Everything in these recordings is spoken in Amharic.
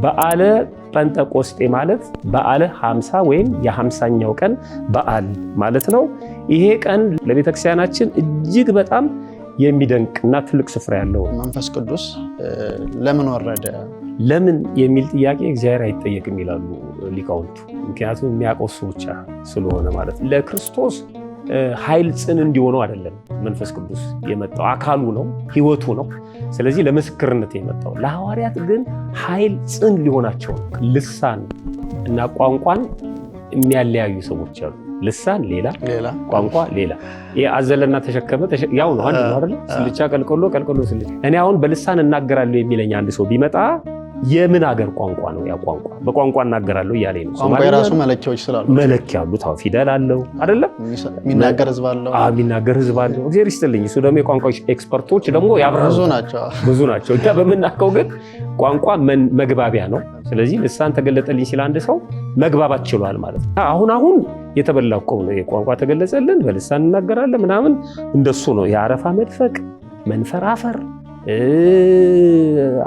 በዓለ ጴንጤቆስጤ ማለት በዓለ 50 ወይም የ50ኛው ቀን በዓል ማለት ነው። ይሄ ቀን ለቤተክርስቲያናችን እጅግ በጣም የሚደንቅና ትልቅ ስፍራ ያለው መንፈስ ቅዱስ ለምን ወረደ? ለምን የሚል ጥያቄ እግዚአብሔር አይጠየቅም ይላሉ ሊቃውንቱ። ምክንያቱም የሚያውቀው እሱ ብቻ ስለሆነ ማለት ነው። ለክርስቶስ ኃይል ጽን እንዲሆነው አይደለም መንፈስ ቅዱስ የመጣው፣ አካሉ ነው፣ ህይወቱ ነው። ስለዚህ ለምስክርነት የመጣው። ለሐዋርያት ግን ኃይል ጽን ሊሆናቸው ነው። ልሳን እና ቋንቋን የሚያለያዩ ሰዎች አሉ። ልሳን ሌላ ቋንቋ ሌላ። አዘለና ተሸከመ ያው ነው አንድ ነው አይደል? ስልቻ ቀልቀሎ ስልቻ። እኔ አሁን በልሳን እናገራለሁ የሚለኝ አንድ ሰው ቢመጣ የምን ሀገር ቋንቋ ነው? ያ ቋንቋ በቋንቋ እናገራለሁ እያለኝ ነው። ቋንቋ የራሱ መለኪያዎች ስላሉ መለኪያ አሉት። አዎ ፊደል አለው አይደለም? የሚናገር ህዝብ አለው። የሚናገር ህዝብ አለው። እግዚአብሔር ይስጥልኝ። እሱ ደግሞ የቋንቋዎች ኤክስፐርቶች ደግሞ ያብራሩ ብዙ ናቸው። እኛ በምናውቀው ግን ቋንቋ መግባቢያ ነው። ስለዚህ ልሳን ተገለጠልኝ ሲል አንድ ሰው መግባባት ችሏል ማለት ነው። አሁን የተበላው ቆም ነው። የቋንቋ ተገለጸልን በልሳን እናገራለን ምናምን እንደሱ ነው። የአረፋ መድፈቅ፣ መንፈራፈር፣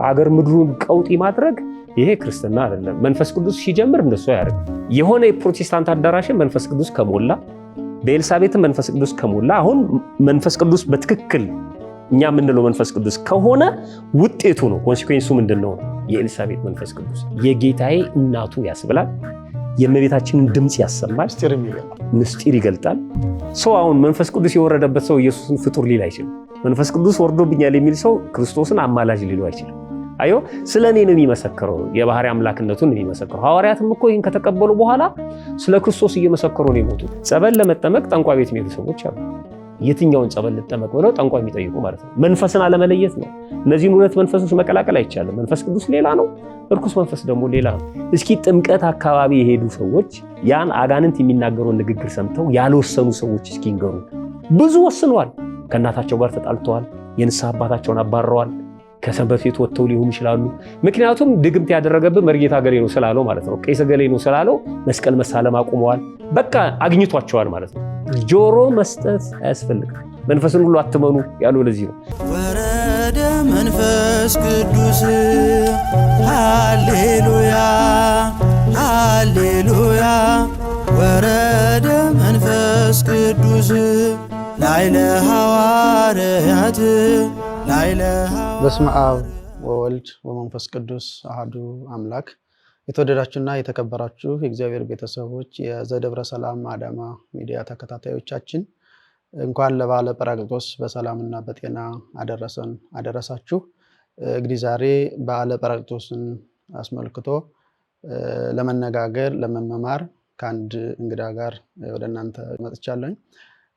አገር ምድሩን ቀውጢ ማድረግ ይሄ ክርስትና አይደለም። መንፈስ ቅዱስ ሲጀምር እንደሱ ያደርግ። የሆነ የፕሮቴስታንት አዳራሽን መንፈስ ቅዱስ ከሞላ፣ በኤልሳቤጥም መንፈስ ቅዱስ ከሞላ፣ አሁን መንፈስ ቅዱስ በትክክል እኛ የምንለው መንፈስ ቅዱስ ከሆነ ውጤቱ ነው ኮንሲኩዌንሱ ምንድነው? የኤልሳቤጥ መንፈስ ቅዱስ የጌታዬ እናቱ ያስብላል። የእመቤታችንን ድምጽ ያሰማል። ምስጢር ይገልጣል። ሰው አሁን መንፈስ ቅዱስ የወረደበት ሰው ኢየሱስን ፍጡር ሊል አይችልም። መንፈስ ቅዱስ ወርዶብኛል የሚል ሰው ክርስቶስን አማላጅ ሊሉ አይችልም። አዮ ስለኔ ነው የሚመሰክረው፣ የባህሪ አምላክነቱን ነው የሚመሰክረው። ሐዋርያትም እኮ ይህን ከተቀበሉ በኋላ ስለ ክርስቶስ እየመሰከሩ ነው የሞቱት። ጸበል ለመጠመቅ ጠንቋይ ቤት የሚሄዱ ሰዎች አሉ። የትኛውን ጸበል ልጠመቅ ብለው ጠንቋይ የሚጠይቁ ማለት ነው። መንፈስን አለመለየት ነው። እነዚህን ሁለት መንፈሶች መቀላቀል አይቻልም። መንፈስ ቅዱስ ሌላ ነው፣ እርኩስ መንፈስ ደግሞ ሌላ ነው። እስኪ ጥምቀት አካባቢ የሄዱ ሰዎች ያን አጋንንት የሚናገረውን ንግግር ሰምተው ያልወሰኑ ሰዎች እስኪ ይንገሩ። ብዙ ወስነዋል። ከእናታቸው ጋር ተጣልተዋል። የንስሐ አባታቸውን አባረዋል። ከሰንበት ቤት ወጥተው ሊሆኑ ይችላሉ። ምክንያቱም ድግምት ያደረገብህ መርጌታ ገሌ ነው ስላለው ማለት ነው፣ ቄስ ገሌ ነው ስላለው መስቀል መሳለም አቁመዋል። በቃ አግኝቷቸዋል ማለት ነው። ጆሮ መስጠት አያስፈልግም። መንፈስን ሁሉ አትመኑ ያለው ለዚህ ነው። ወረደ መንፈስ ቅዱስ ሃሌሉያ ሃሌሉያ። ወረደ መንፈስ ቅዱስ ላይለ ሐዋርያት ላይለ በስመ አብ ወወልድ ወመንፈስ ቅዱስ አሐዱ አምላክ። የተወደዳችሁና የተከበራችሁ የእግዚአብሔር ቤተሰቦች የዘደብረ ሰላም አዳማ ሚዲያ ተከታታዮቻችን እንኳን ለበዓለ ጰራቅሊጦስ በሰላምና በጤና አደረሰን አደረሳችሁ። እንግዲህ ዛሬ በዓለ ጰራቅሊጦስን አስመልክቶ ለመነጋገር ለመማማር ከአንድ እንግዳ ጋር ወደ እናንተ መጥቻለሁ።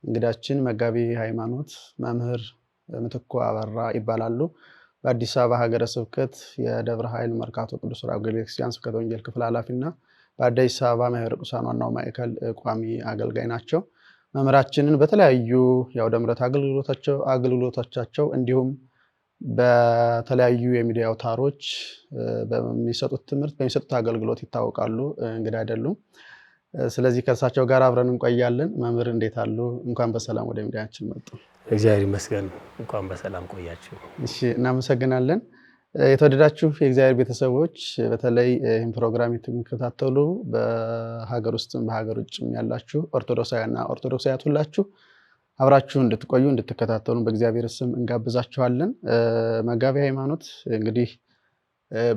እንግዳችን መጋቢ ሃይማኖት መምህር ምትኩ አበራ ይባላሉ። በአዲስ አበባ ሀገረ ስብከት የደብረ ኃይል መርካቶ ቅዱስ ራጉኤል ቤተክርስቲያን ስብከተ ወንጌል ክፍል ኃላፊና በአዲስ አበባ ማኅበረ ቅዱሳን ዋናው ማዕከል ቋሚ አገልጋይ ናቸው። መምህራችንን በተለያዩ የአውደ ምሕረት አገልግሎቶቻቸው እንዲሁም በተለያዩ የሚዲያ አውታሮች በሚሰጡት ትምህርት በሚሰጡት አገልግሎት ይታወቃሉ። እንግዳ አይደሉም። ስለዚህ ከእሳቸው ጋር አብረን እንቆያለን። መምህር እንዴት አሉ? እንኳን በሰላም ወደ ሚዲያችን መጡ። እግዚአብሔር ይመስገን። እንኳን በሰላም ቆያችሁ። እሺ፣ እናመሰግናለን። የተወደዳችሁ የእግዚአብሔር ቤተሰቦች በተለይ ይህን ፕሮግራም የምትከታተሉ በሀገር ውስጥም በሀገር ውጭም ያላችሁ ኦርቶዶክሳውያንና ኦርቶዶክሳውያት ሁላችሁ አብራችሁ እንድትቆዩ እንድትከታተሉ በእግዚአብሔር ስም እንጋብዛችኋለን። መጋቢ ሃይማኖት እንግዲህ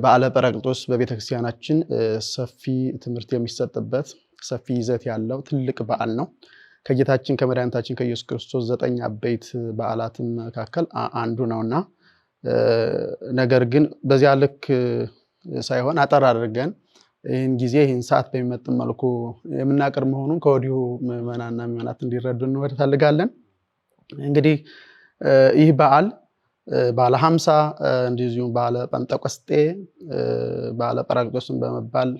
በዓለ ጰራቅሊጦስ በቤተክርስቲያናችን ሰፊ ትምህርት የሚሰጥበት ሰፊ ይዘት ያለው ትልቅ በዓል ነው። ከጌታችን ከመድኃኒታችን ከኢየሱስ ክርስቶስ 9 አበይት በዓላት መካከል አንዱ ነውና ነገር ግን በዚያ ልክ ሳይሆን አጠር አድርገን ይህን ጊዜ ይህን ሰዓት በሚመጥን መልኩ የምናቀርብ መሆኑን ከወዲሁ ምዕመናንና ምዕመናት እንዲረዱ እንፈልጋለን። እንግዲህ ይህ በዓል በዓለ 50 እንደዚሁም በዓለ ጴንጤቆስጤ በዓለ ጰራቅሊጦስን በመባል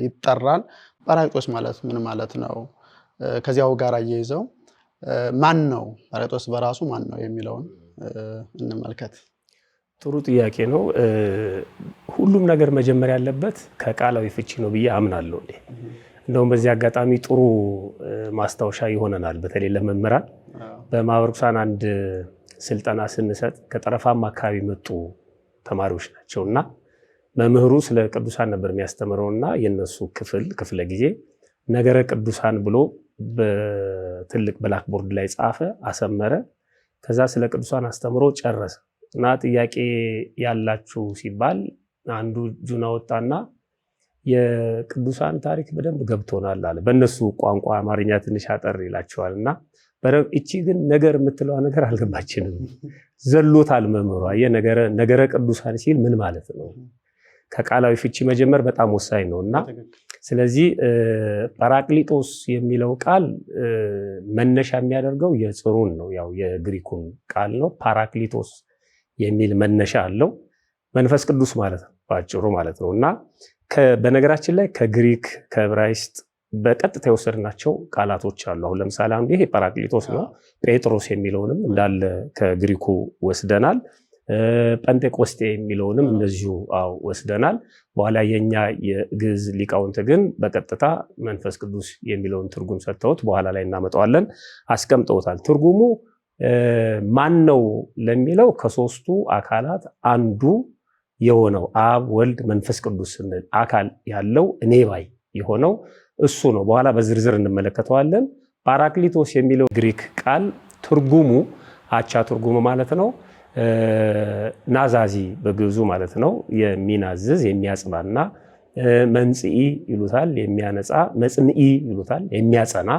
ይጠራል። ጰራቅሊጦስ ማለት ምን ማለት ነው? ከዚያው ጋር አያይዘው ማን ነው ጰራቅሊጦስ በራሱ ማን ነው የሚለውን እንመልከት። ጥሩ ጥያቄ ነው። ሁሉም ነገር መጀመር ያለበት ከቃላዊ ፍቺ ነው ብዬ አምናለሁ። እንደውም በዚህ አጋጣሚ ጥሩ ማስታወሻ ይሆነናል። በተለይ ለመምህራን በማኅበረ ቅዱሳን አንድ ስልጠና ስንሰጥ ከጠረፋማ አካባቢ መጡ ተማሪዎች ናቸውና መምህሩ ስለ ቅዱሳን ነበር የሚያስተምረውና የነሱ ክፍለ ጊዜ ነገረ ቅዱሳን ብሎ በትልቅ ብላክቦርድ ላይ ጻፈ፣ አሰመረ። ከዛ ስለ ቅዱሳን አስተምሮ ጨረሰ እና ጥያቄ ያላችሁ ሲባል አንዱ እጁን አወጣና የቅዱሳን ታሪክ በደንብ ገብቶናል አለ። በእነሱ ቋንቋ አማርኛ ትንሽ አጠር ይላቸዋልና እቺ ግን ነገር የምትለዋ ነገር አልገባችንም፣ ዘሎታል መምህሯ። ነገረ ቅዱሳን ሲል ምን ማለት ነው? ከቃላዊ ፍቺ መጀመር በጣም ወሳኝ ነውና ስለዚህ ጳራቅሊጦስ የሚለው ቃል መነሻ የሚያደርገው የጽሩን ነው፣ ያው የግሪኩን ቃል ነው። ፓራክሊቶስ የሚል መነሻ አለው። መንፈስ ቅዱስ ማለት ነው ባጭሩ ማለት ነውና በነገራችን ላይ ከግሪክ ከዕብራይስጥ በቀጥታ የወሰድናቸው ቃላቶች አሉ። አሁን ለምሳሌ አንዱ ይሄ ጳራቅሊጦስ ነው። ጴጥሮስ የሚለውንም እንዳለ ከግሪኩ ወስደናል። ጴንጤቆስጤ የሚለውንም እንደዚሁ ወስደናል። በኋላ የኛ የግዕዝ ሊቃውንት ግን በቀጥታ መንፈስ ቅዱስ የሚለውን ትርጉም ሰጥተውት በኋላ ላይ እናመጣዋለን አስቀምጠውታል። ትርጉሙ ማን ነው ለሚለው ከሶስቱ አካላት አንዱ የሆነው አብ ወልድ መንፈስ ቅዱስ ስንል አካል ያለው እኔ ባይ የሆነው እሱ ነው። በኋላ በዝርዝር እንመለከተዋለን። ጳራክሊቶስ የሚለው ግሪክ ቃል ትርጉሙ አቻ ትርጉሙ ማለት ነው ናዛዚ በግዕዙ ማለት ነው፣ የሚናዝዝ የሚያጽናና፣ መንጽኢ ይሉታል የሚያነጻ፣ መጽንኢ ይሉታል የሚያጸና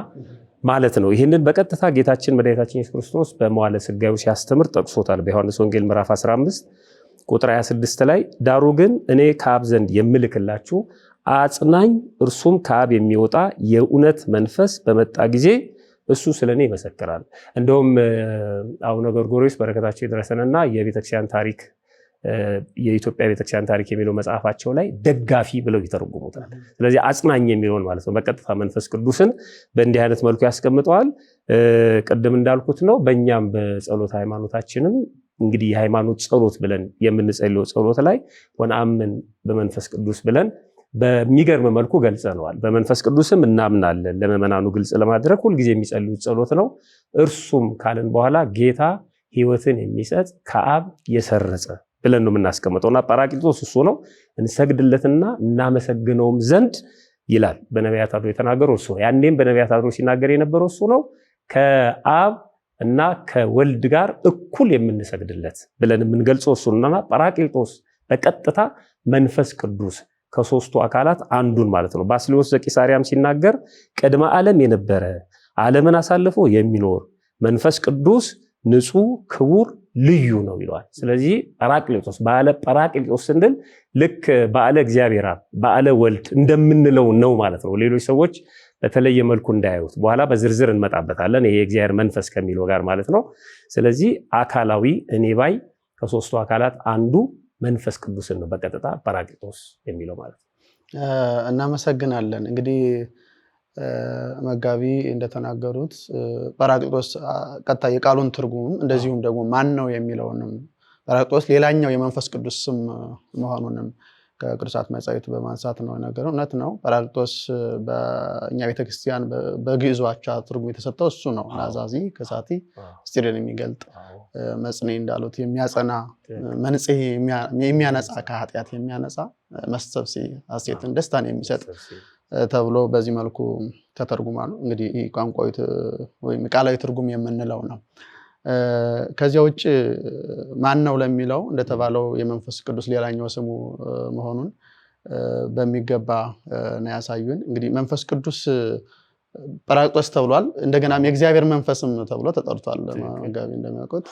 ማለት ነው። ይህንን በቀጥታ ጌታችን መድኃኒታችን ኢየሱስ ክርስቶስ በመዋዕለ ሥጋዌው ሲያስተምር ጠቅሶታል። በዮሐንስ ወንጌል ምዕራፍ 15 ቁጥር 26 ላይ ዳሩ ግን እኔ ከአብ ዘንድ የምልክላችሁ አጽናኝ እርሱም ከአብ የሚወጣ የእውነት መንፈስ በመጣ ጊዜ እሱ ስለኔ ይመሰክራል። እንደውም አቡነ ጎርጎርዮስ በረከታቸው ይድረሰንና የቤተክርስቲያን ታሪክ የኢትዮጵያ ቤተክርስቲያን ታሪክ የሚለው መጽሐፋቸው ላይ ደጋፊ ብለው ይተረጉሙታል። ስለዚህ አጽናኝ የሚለውን ማለት ነው በቀጥታ መንፈስ ቅዱስን በእንዲህ አይነት መልኩ ያስቀምጠዋል። ቅድም እንዳልኩት ነው። በእኛም በጸሎት ሃይማኖታችንም እንግዲህ የሃይማኖት ጸሎት ብለን የምንጸልየው ጸሎት ላይ ወነአምን በመንፈስ ቅዱስ ብለን በሚገርም መልኩ ገልጸነዋል። በመንፈስ ቅዱስም እናምናለን ለምእመናኑ ግልጽ ለማድረግ ሁልጊዜ የሚጸልዩት ጸሎት ነው። እርሱም ካልን በኋላ ጌታ ሕይወትን የሚሰጥ ከአብ የሰረጸ ብለን ነው የምናስቀምጠውና ጳራቅሊጦስ እሱ ነው። እንሰግድለትና እናመሰግነውም ዘንድ ይላል። በነቢያት አድሮ የተናገረው እሱ ነው። ያኔም በነቢያት አድሮ ሲናገር የነበረው እሱ ነው። ከአብ እና ከወልድ ጋር እኩል የምንሰግድለት ብለን የምንገልጸው እሱ ነውና ጳራቅሊጦስ በቀጥታ መንፈስ ቅዱስ ከሶስቱ አካላት አንዱን ማለት ነው። ባስልዮስ ዘቂሳርያም ሲናገር ቅድመ ዓለም የነበረ ዓለምን አሳልፎ የሚኖር መንፈስ ቅዱስ ንጹህ ክቡር ልዩ ነው ይለዋል። ስለዚህ ጳራቅሊጦስ በዓለ ጳራቅሊጦስ ስንል ልክ በዓለ እግዚአብሔር አብ በዓለ ወልድ እንደምንለው ነው ማለት ነው። ሌሎች ሰዎች በተለየ መልኩ እንዳያዩት በኋላ በዝርዝር እንመጣበታለን። ይሄ የእግዚአብሔር መንፈስ ከሚለው ጋር ማለት ነው። ስለዚህ አካላዊ እኔ ባይ ከሶስቱ አካላት አንዱ መንፈስ ቅዱስን ነው በቀጥታ ጳራቅሊጦስ የሚለው ማለት ነው። እናመሰግናለን። እንግዲህ መጋቢ እንደተናገሩት ጳራቅሊጦስ ቀጥታ የቃሉን ትርጉም እንደዚሁም ደግሞ ማን ነው የሚለውንም ጳራቅሊጦስ ሌላኛው የመንፈስ ቅዱስ ስም መሆኑንም ከቅዱሳት መጻሕፍት በማንሳት ነው ነገሩ። እውነት ነው። ጳራቅሊጦስ በእኛ ቤተክርስቲያን በግዕዙ አቻ ትርጉም የተሰጠው እሱ ነው። ናዛዚ ከሳቲ ምስጢርን የሚገልጥ መጽንዒ እንዳሉት የሚያጸና መንጽሔ የሚያነጻ ከኃጢአት የሚያነጻ መስተብስዕ ሐሴትን ደስታን የሚሰጥ ተብሎ በዚህ መልኩ ተተርጉሟል። እንግዲህ ቋንቋዊ ወይም ቃላዊ ትርጉም የምንለው ነው። ከዚያ ውጭ ማን ነው ለሚለው እንደተባለው የመንፈስ ቅዱስ ሌላኛው ስሙ መሆኑን በሚገባ ነው ያሳዩን። እንግዲህ መንፈስ ቅዱስ ጳራቅሊጦስ ተብሏል። እንደገናም የእግዚአብሔር መንፈስም ተብሎ ተጠርቷል። መጋቢ እንደሚያውቁት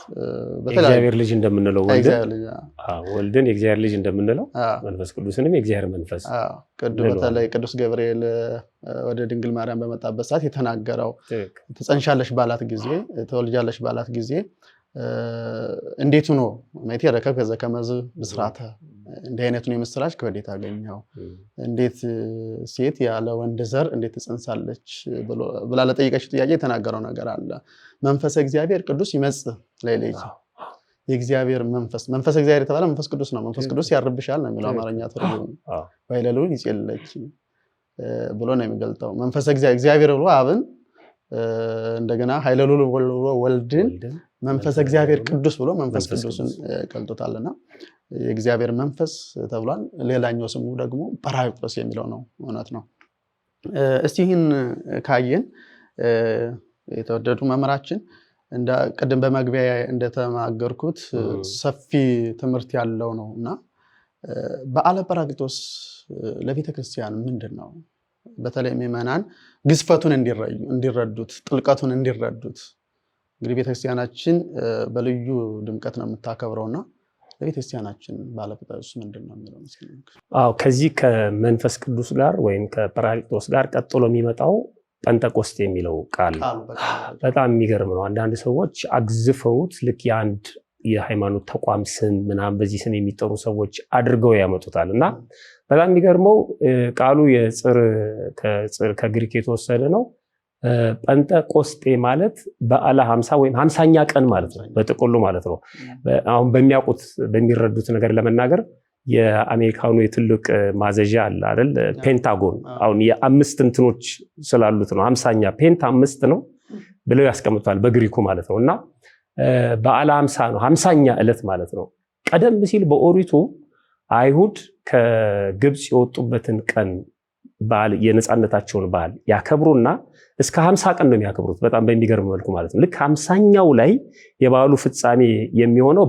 የእግዚአብሔር ልጅ እንደምንለው ወልድን የእግዚአብሔር ልጅ እንደምንለው መንፈስ ቅዱስንም የእግዚአብሔር መንፈስ በተለይ ቅዱስ ገብርኤል ወደ ድንግል ማርያም በመጣበት ሰዓት የተናገረው ትጸንሻለሽ ባላት ጊዜ ተወልጃለሽ ባላት ጊዜ እንዴት ሆኖ ማይቴ ረከብ ከመዝ ብስራተ እንዲህ አይነቱን የምስራች ከወዴት አገኘው? እንዴት ሴት ያለ ወንድ ዘር እንዴት ትጸንሳለች ብላ ለጠየቀችው ጥያቄ የተናገረው ነገር አለ። መንፈስ እግዚአብሔር ቅዱስ ይመጽእ ለይለይ የእግዚአብሔር መንፈስ እግዚአብሔር የተባለ መንፈስ ቅዱስ ነው። መንፈስ ቅዱስ ያርብሻል ነው የሚለው አማርኛ ትርጉም። ወይለሉን ይጼልለች ብሎ ነው የሚገልጠው። መንፈስ እግዚአብሔር ብሎ አብን እንደገና ኃይለሉል ወልድን መንፈስ እግዚአብሔር ቅዱስ ብሎ መንፈስ ቅዱስን ገልጦታልና የእግዚአብሔር መንፈስ ተብሏል። ሌላኛው ስሙ ደግሞ ጰራቅሊጦስ የሚለው ነው። እውነት ነው። እስቲ ይህን ካየን የተወደዱ መምህራችን እንደ ቀደም በመግቢያ እንደተናገርኩት ሰፊ ትምህርት ያለው ነውና በዓለ ጰራቅሊጦስ ለቤተክርስቲያን ምንድነው? በተለይ ምዕመናን ግዝፈቱን እንዲረዱት ጥልቀቱን እንዲረዱት እንግዲህ ቤተክርስቲያናችን በልዩ ድምቀት ነው የምታከብረውና ለቤተክርስቲያናችን በዓለ ጰራቅሊጦስ ምንድነው የሚለው አዎ ከዚህ ከመንፈስ ቅዱስ ጋር ወይም ከጰራቅሊጦስ ጋር ቀጥሎ የሚመጣው ጴንጤቆስጤ የሚለው ቃል በጣም የሚገርም ነው። አንዳንድ ሰዎች አግዝፈውት ልክ የአንድ የሃይማኖት ተቋም ስም ምናምን በዚህ ስም የሚጠሩ ሰዎች አድርገው ያመጡታልና በጣም የሚገርመው ቃሉ ከግሪክ የተወሰደ ነው። ጴንጤቆስጤ ማለት በዓለ 50 ወይም 50ኛ ቀን ማለት ነው በጥቅሉ ማለት ነው። አሁን በሚያውቁት በሚረዱት ነገር ለመናገር የአሜሪካኑ የትልቅ ማዘዣ አለ አይደል? ፔንታጎን አሁን የአምስት እንትኖች ስላሉት ነው 50ኛ ፔንት 5 ነው ብለው ያስቀምጣል በግሪኩ ማለት ነውና በዓለ 50 ነው 50ኛ ዕለት ማለት ነው። ቀደም ሲል በኦሪቱ አይሁድ ከግብጽ የወጡበትን ቀን በዓል የነፃነታቸውን በዓል ያከብሩና እስከ 50 ቀን ነው የሚያከብሩት። በጣም በሚገርም መልኩ ማለት ነው። ልክ 50ኛው ላይ የበዓሉ ፍጻሜ የሚሆነው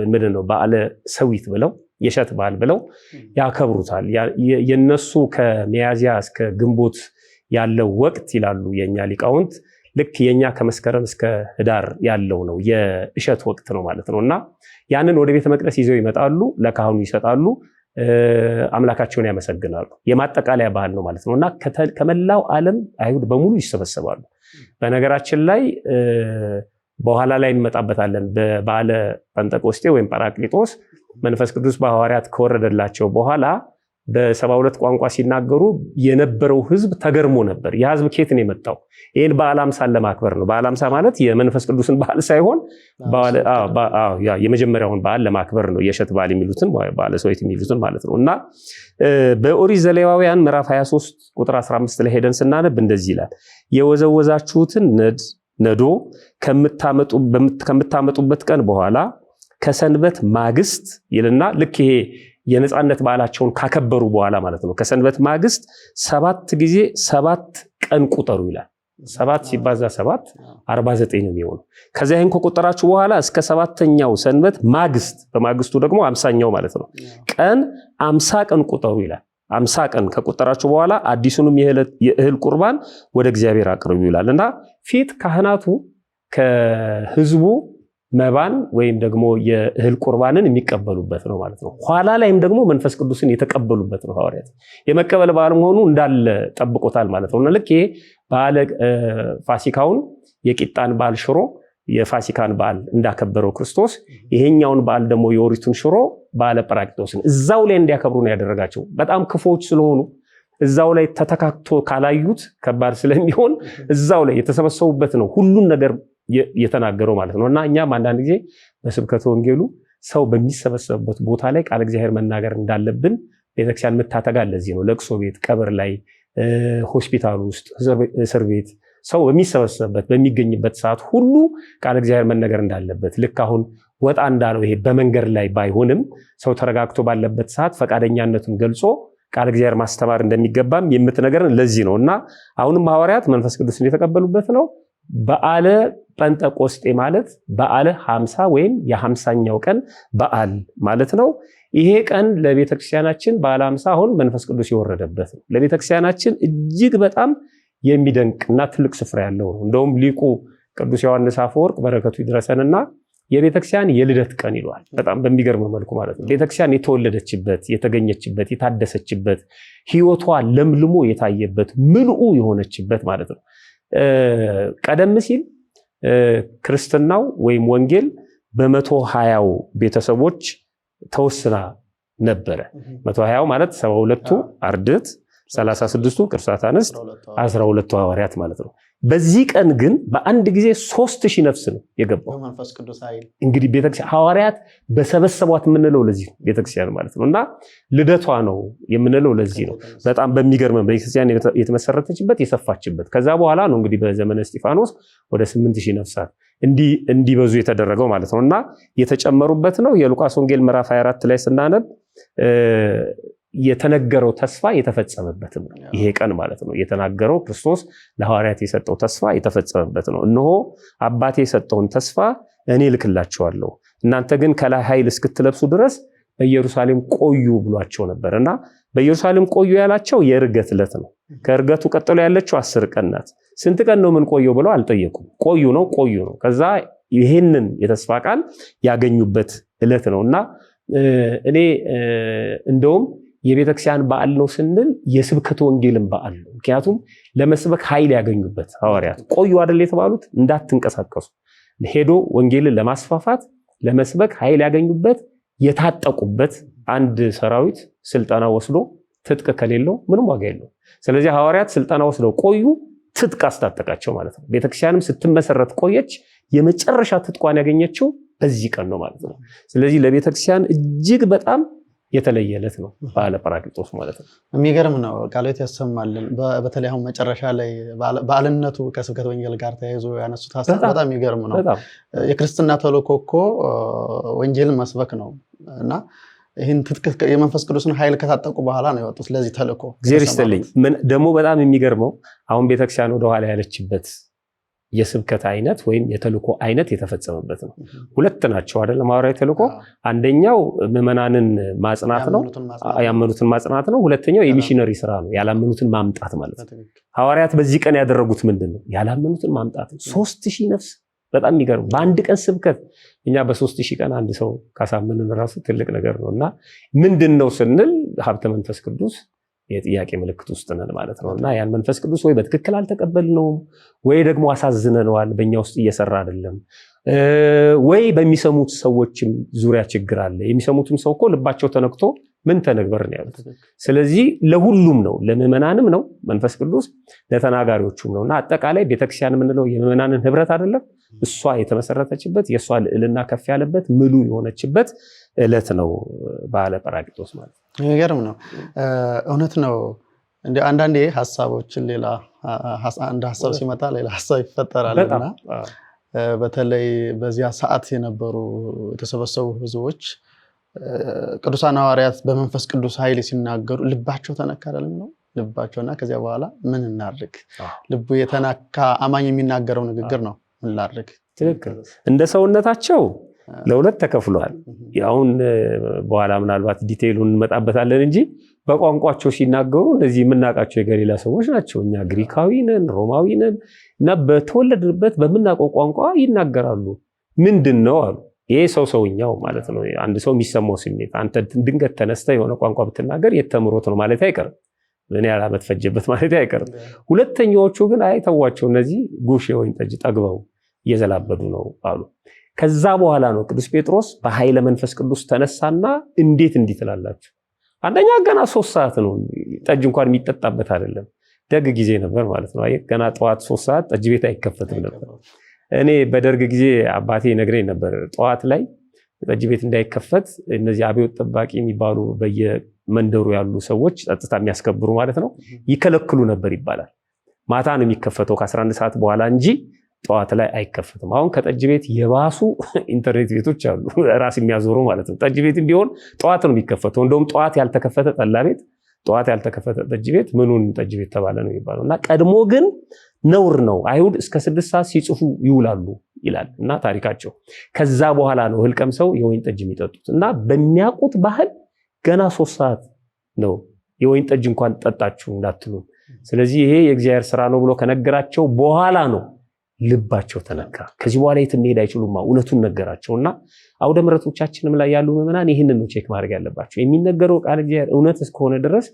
ምንድነው በዓለ ሰዊት ብለው የሸት በዓል ብለው ያከብሩታል። የነሱ ከሚያዝያ እስከ ግንቦት ያለው ወቅት ይላሉ የኛ ሊቃውንት ልክ የኛ ከመስከረም እስከ ህዳር ያለው ነው የእሸት ወቅት ነው ማለት ነውና ያንን ወደ ቤተ መቅደስ ይዘው ይመጣሉ፣ ለካህኑ ይሰጣሉ፣ አምላካቸውን ያመሰግናሉ። የማጠቃለያ በዓል ነው ማለት ነውና ከመላው ዓለም አይሁድ በሙሉ ይሰበሰባሉ። በነገራችን ላይ በኋላ ላይ እንመጣበታለን። በበዓለ ጴንጤቆስጤ ወይም ጰራቅሊጦስ መንፈስ ቅዱስ በሐዋርያት ከወረደላቸው በኋላ በ72 ቋንቋ ሲናገሩ የነበረው ህዝብ ተገርሞ ነበር። ያ ህዝብ ከየት ነው የመጣው? ይሄን በዓለ 50 ለማክበር ነው። በዓለ 50 ማለት የመንፈስ ቅዱስን በዓል ሳይሆን የመጀመሪያውን በዓል ለማክበር ነው። የእሸት በዓል የሚሉትን በዓለ ሰዊት የሚሉትን ማለት ነውና በኦሪት ዘሌዋውያን ምዕራፍ 23 ቁጥር 15 ላይ ሄደን ስናነብ እንደዚህ ይላል። የወዘወዛችሁትን ነዶ ከምታመጡበት ቀን በኋላ ከሰንበት ማግስት ይልና ልክ ይሄ የነፃነት በዓላቸውን ካከበሩ በኋላ ማለት ነው። ከሰንበት ማግስት 7 ጊዜ 7 ቀን ቁጠሩ ይላል። 7 ሲባዛ 7 49 ነው የሚሆነው። ከዚያ ይሄን ከቆጠራችሁ በኋላ እስከ 7ኛው ሰንበት ማግስት በማግስቱ ደግሞ 50ኛው ማለት ነው ቀን 50 ቀን ቁጠሩ ይላል። 50 ቀን ከቆጠራችሁ በኋላ አዲሱንም የእህል ቁርባን ወደ እግዚአብሔር አቅርቡ ይላልና ፊት ካህናቱ ከህዝቡ መባን ወይም ደግሞ የእህል ቁርባንን የሚቀበሉበት ነው ማለት ነው። ኋላ ላይም ደግሞ መንፈስ ቅዱስን የተቀበሉበት ነው። ሐዋርያት የመቀበል በዓል መሆኑ እንዳለ ጠብቆታል ማለት ነው። ልክ ይሄ በዓለ ፋሲካውን የቂጣን በዓል ሽሮ የፋሲካን በዓል እንዳከበረው ክርስቶስ ይሄኛውን በዓል ደግሞ የኦሪቱን ሽሮ በዓለ ጰራቅሊጦስን እዛው ላይ እንዲያከብሩ ነው ያደረጋቸው። በጣም ክፉዎች ስለሆኑ እዛው ላይ ተተካክቶ ካላዩት ከባድ ስለሚሆን እዛው ላይ የተሰበሰቡበት ነው ሁሉን ነገር የተናገረው ማለት ነውና እኛም አንዳንድ ጊዜ በስብከተ ወንጌሉ ሰው በሚሰበሰብበት ቦታ ላይ ቃል እግዚአብሔር መናገር እንዳለብን ቤተክርስቲያን መታተጋ ለዚህ ነው። ለቅሶ ቤት፣ ቀብር ላይ፣ ሆስፒታል ውስጥ፣ እስር ቤት ሰው በሚሰበሰብበት በሚገኝበት ሰዓት ሁሉ ቃል እግዚአብሔር መናገር እንዳለበት ልክ አሁን ወጣ እንዳለው ይሄ በመንገድ ላይ ባይሆንም ሰው ተረጋግቶ ባለበት ሰዓት ፈቃደኛነቱን ገልጾ ቃል እግዚአብሔር ማስተማር እንደሚገባም የምትነገርን ለዚህ ነውና አሁንም ሐዋርያት መንፈስ ቅዱስን የተቀበሉበት ነው። በዓለ ጴንጤቆስጤ ማለት በዓለ 50 ወይም የ50ኛው ቀን በዓል ማለት ነው። ይሄ ቀን ለቤተክርስቲያናችን በዓለ 50 አሁን መንፈስ ቅዱስ የወረደበት ነው። ለቤተክርስቲያናችን እጅግ በጣም የሚደንቅና ትልቅ ስፍራ ያለው ነው። እንደውም ሊቁ ቅዱስ ዮሐንስ አፈወርቅ በረከቱ ይድረሰንና የቤተክርስቲያን የልደት ቀን ይሏል። በጣም በሚገርም መልኩ ማለት ነው። ቤተክርስቲያን የተወለደችበት፣ የተገኘችበት፣ የታደሰችበት፣ ህይወቷ ለምልሞ የታየበት፣ ምልኡ የሆነችበት ማለት ነው። ቀደም ሲል ክርስትናው ወይም ወንጌል በ120 ቤተሰቦች ተወስና ነበረ። 120 ማለት 72ቱ አርድእት፣ 36ቱ ቅዱሳት አንስት፣ 12ቱ ሐዋርያት ማለት ነው። በዚህ ቀን ግን በአንድ ጊዜ 3000 ነፍስ ነው የገባው በመንፈስ ቅዱስ ኃይል። እንግዲህ ቤተክርስቲያን ሐዋርያት በሰበሰቧት የምንለው ለዚህ ነው ቤተክርስቲያን ማለት ነውና ልደቷ ነው የምንለው ለዚህ ነው። በጣም በሚገርም ቤተክርስቲያን የተመሰረተችበት የሰፋችበት ከዛ በኋላ ነው እንግዲህ በዘመነ እስጢፋኖስ ወደ 8000 ነፍሳት እንዲበዙ የተደረገው ማለት ነውና የተጨመሩበት ነው። የሉቃስ ወንጌል ምዕራፍ 24 ላይ ስናነብ የተነገረው ተስፋ የተፈጸመበት ነው ይሄ ቀን ማለት ነው። የተናገረው ክርስቶስ ለሐዋርያት የሰጠው ተስፋ የተፈጸመበት ነው። እነሆ አባቴ የሰጠውን ተስፋ እኔ ልክላችኋለሁ፣ እናንተ ግን ከላይ ኃይል እስክትለብሱ ድረስ በኢየሩሳሌም ቆዩ ብሏቸው ነበርና በኢየሩሳሌም ቆዩ ያላቸው የዕርገት ዕለት ነው። ከዕርገቱ ቀጥሎ ያለችው 10 ቀን ናት። ስንት ቀን ነው ምን ቆየው ብለው አልጠየቁም። ቆዩ ነው። ከዛ ይሄንን የተስፋ ቃል ያገኙበት ዕለት ነውና እኔ እንደውም የቤተክርስቲያን በዓል ነው ስንል የስብከተ ወንጌልን በዓል ነው። ምክንያቱም ለመስበክ ኃይል ያገኙበት ሐዋርያት ቆዩ አይደል የተባሉት፣ እንዳትንቀሳቀሱ ሄዶ ወንጌልን ለማስፋፋት ለመስበክ ኃይል ያገኙበት የታጠቁበት። አንድ ሰራዊት ስልጠና ወስዶ ትጥቅ ከሌለው ምንም ዋጋ የለው። ስለዚህ ሐዋርያት ስልጠና ወስደው ቆዩ፣ ትጥቅ አስታጠቃቸው ማለት ነው። ቤተክርስቲያንም ስትመሰረት ቆየች፣ የመጨረሻ ትጥቋን ያገኘችው በዚህ ቀን ነው ማለት ነው። ስለዚህ ለቤተክርስቲያን እጅግ በጣም የተለየ ዕለት ነው በዓለ ጰራቅሊጦስ ማለት ነው። የሚገርም ነው። ቃልዎት ያሰማልን። በተለይ አሁን መጨረሻ ላይ በዓልነቱ ከስብከተ ወንጌል ጋር ተያይዞ ያነሱት ሐሳብ በጣም የሚገርም ነው። የክርስትና ተልእኮ እኮ ወንጌልን መስበክ ነው እና ይህን የመንፈስ ቅዱስን ኃይል ከታጠቁ በኋላ ነው የወጡት ለዚህ ተልእኮ። እግዚአብሔር ይስጥልኝ። ደግሞ በጣም የሚገርመው አሁን ቤተክርስቲያን ወደኋላ ያለችበት የስብከት አይነት ወይም የተልእኮ አይነት የተፈጸመበት ነው። ሁለት ናቸው አይደል? ሐዋርያዊ ተልእኮ አንደኛው ምዕመናንን ማጽናት ነው፣ ያመኑትን ማጽናት ነው። ሁለተኛው የሚሽነሪ ስራ ነው፣ ያላመኑትን ማምጣት ማለት ነው። ሐዋርያት በዚህ ቀን ያደረጉት ምንድነው? ያላመኑትን ማምጣት ነው። 3000 ነፍስ። በጣም የሚገርም በአንድ ቀን ስብከት። እኛ በ3000 ቀን አንድ ሰው ካሳመንን ራሱ ትልቅ ነገር ነውና ምንድነው ስንል ሀብተ መንፈስ ቅዱስ የጥያቄ ምልክት ውስጥ ነን ማለት ነውና ያን መንፈስ ቅዱስ ወይ በትክክል አልተቀበልነውም ወይ ደግሞ አሳዝነነዋል፣ በእኛ ውስጥ እየሰራ አይደለም፣ ወይ በሚሰሙት ሰዎችም ዙሪያ ችግር አለ። የሚሰሙትም ሰው እኮ ልባቸው ተነክቶ ምን ተነግበር ነው ያሉት። ስለዚህ ለሁሉም ነው፣ ለምዕመናንም ነው መንፈስ ቅዱስ፣ ለተናጋሪዎቹም ነውና አጠቃላይ ቤተክርስቲያን የምንለው የምዕመናንን ህብረት አይደለም፣ እሷ የተመሰረተችበት የእሷ ልዕልና ከፍ ያለበት ምሉ የሆነችበት ዕለት ነው በዓለ ጰራቅሊጦስ ማለት ነው። የሚገርም ነው። እውነት ነው። እንደ አንዳንዴ ሐሳቦችን ሌላ አንድ ሐሳብ ሲመጣ ሌላ ሐሳብ ይፈጠራልና በተለይ በዚያ ሰዓት የነበሩ የተሰበሰቡ ህዝቦች ቅዱሳን ሐዋርያት በመንፈስ ቅዱስ ኃይል ሲናገሩ ልባቸው ተነካ አይደለም ነው ልባቸውና ከዚያ በኋላ ምን እናድርግ? ልቡ የተነካ አማኝ የሚናገረው ንግግር ነው። ምን እናድርግ? ትክክል። እንደ ሰውነታቸው ለሁለት ተከፍሏል። አሁን በኋላ ምናልባት ዲቴይሉን እንመጣበታለን እንጂ በቋንቋቸው ሲናገሩ እንደዚህ የምናውቃቸው የገሊላ ሰዎች ናቸው። እኛ ግሪካዊ ነን፣ ሮማዊ ነን እና በተወለድንበት በምናውቀው ቋንቋ ይናገራሉ። ምንድነው አሉ። ይሄ ሰውኛው ማለት ነው። አንድ ሰው የሚሰማው ስሜት አንተ ድንገት ተነስተ የሆነ ቋንቋ ብትናገር የተምሮት ነው ማለት አይቀርም። ምን ያህል ዓመት ፈጀበት ማለት አይቀርም። ሁለተኛዎቹ ግን አይተዋቸው፣ እነዚህ ጉሽ የወይን ጠጅ ጠግበው እየዘላበዱ ነው አሉ። ከዛ በኋላ ነው ቅዱስ ጴጥሮስ በኃይለ መንፈስ ቅዱስ ተነሳና እንዴት ትላላችሁ? አንደኛ ገና 3 ሰዓት ነው፣ ጠጅ እንኳን የሚጠጣበት አይደለም። ደግ ጊዜ ነበር ማለት ነው። ገና ጠዋት 3 ሰዓት ጠጅ ቤት አይከፈትም ነበር። እኔ በደርግ ጊዜ አባቴ ነግረኝ ነበር፣ ጠዋት ላይ ጠጅ ቤት እንዳይከፈት እነዚህ አብዮት ጠባቂ የሚባሉ በየመንደሩ ያሉ ሰዎች ጸጥታ የሚያስከብሩ ማለት ነው ይከለክሉ ነበር ይባላል። ማታ ነው የሚከፈተው ከ11 ሰዓት በኋላ እንጂ ጠዋት ላይ አይከፈትም። አሁን ከጠጅ ቤት የባሱ ኢንተርኔት ቤቶች አሉ፣ ራስ የሚያዞሩ ማለት ነው። ጠጅ ቤት ቢሆን ጠዋት ነው የሚከፈተው። እንደውም ጠዋት ያልተከፈተ ጠላ ቤት፣ ጠዋት ያልተከፈተ ጠጅ ቤት ምኑን ጠጅ ቤት ተባለ ነው የሚባለው። እና ቀድሞ ግን ነውር ነው። አይሁድ እስከ 6 ሰዓት ሲጽፉ ይውላሉ ይላል እና ታሪካቸው። ከዛ በኋላ ነው እህል ቀምሰው የወይን ጠጅ የሚጠጡት እና በሚያውቁት ባህል ገና 3 ሰዓት ነው የወይን ጠጅ እንኳን ጠጣችሁ እንዳትሉ። ስለዚህ ይሄ የእግዚአብሔር ስራ ነው ብሎ ከነገራቸው በኋላ ነው ልባቸው ተነካ። ከዚህ በኋላ የትም መሄድ አይችሉም፣ እውነቱን ነገራቸውና አውደ ምሕረቶቻችንም ላይ ያሉ ምዕመናን ይህንን ነው ቼክ ማድረግ ያለባቸው። የሚነገረው ቃል እግዚአብሔር እውነት እስከሆነ ድረስ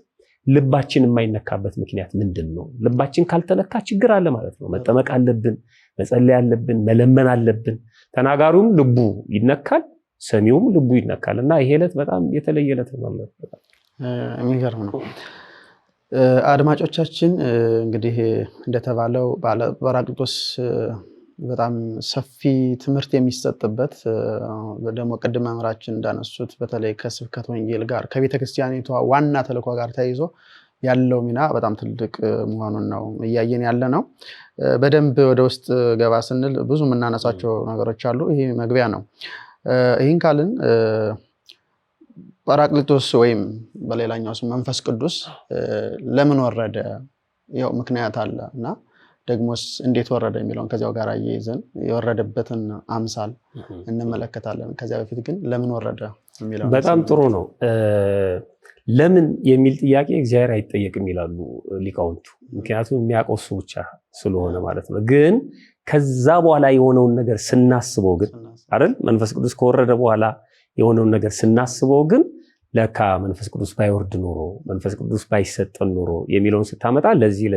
ልባችን የማይነካበት ምክንያት ምንድን ነው? ልባችን ካልተነካ ችግር አለ ማለት ነው። መጠመቅ አለብን፣ መጸለይ አለብን፣ መለመን አለብን። ተናጋሪውም ልቡ ይነካል፣ ሰሚውም ልቡ ይነካል እና ይሄ ዕለት በጣም የተለየ ዕለት ነው። የሚገርም ነው። አድማጮቻችን እንግዲህ እንደተባለው በዓለ ጰራቅሊጦስ በጣም ሰፊ ትምህርት የሚሰጥበት ደግሞ ቅድም መምህራችን እንዳነሱት በተለይ ከስብከተ ወንጌል ጋር ከቤተክርስቲያኒቷ ዋና ተልእኮ ጋር ተያይዞ ያለው ሚና በጣም ትልቅ መሆኑን ነው እያየን ያለ ነው። በደንብ ወደ ውስጥ ገባ ስንል ብዙ የምናነሳቸው ነገሮች አሉ። ይሄ መግቢያ ነው። ይህን ካልን ጳራቅሊጦስ ወይም በሌላኛው ስም መንፈስ ቅዱስ ለምን ወረደ? ያው ምክንያት አለ እና ደግሞስ እንዴት ወረደ የሚለውን ከዚያው ጋር አያይዘን የወረደበትን አምሳል እንመለከታለን። ከዚያ በፊት ግን ለምን ወረደ የሚለው በጣም ጥሩ ነው። ለምን የሚል ጥያቄ እግዚአብሔር አይጠየቅም ይላሉ ሊቃውንቱ። ምክንያቱም የሚያውቀው እሱ ብቻ ስለሆነ ማለት ነው። ግን ከዛ በኋላ የሆነውን ነገር ስናስበው ግን አይደል መንፈስ ቅዱስ ከወረደ በኋላ የሆነውን ነገር ስናስበው ግን ለካ መንፈስ ቅዱስ ባይወርድ ኖሮ መንፈስ ቅዱስ ባይሰጠን ኖሮ የሚለውን ስታመጣ ለዚህ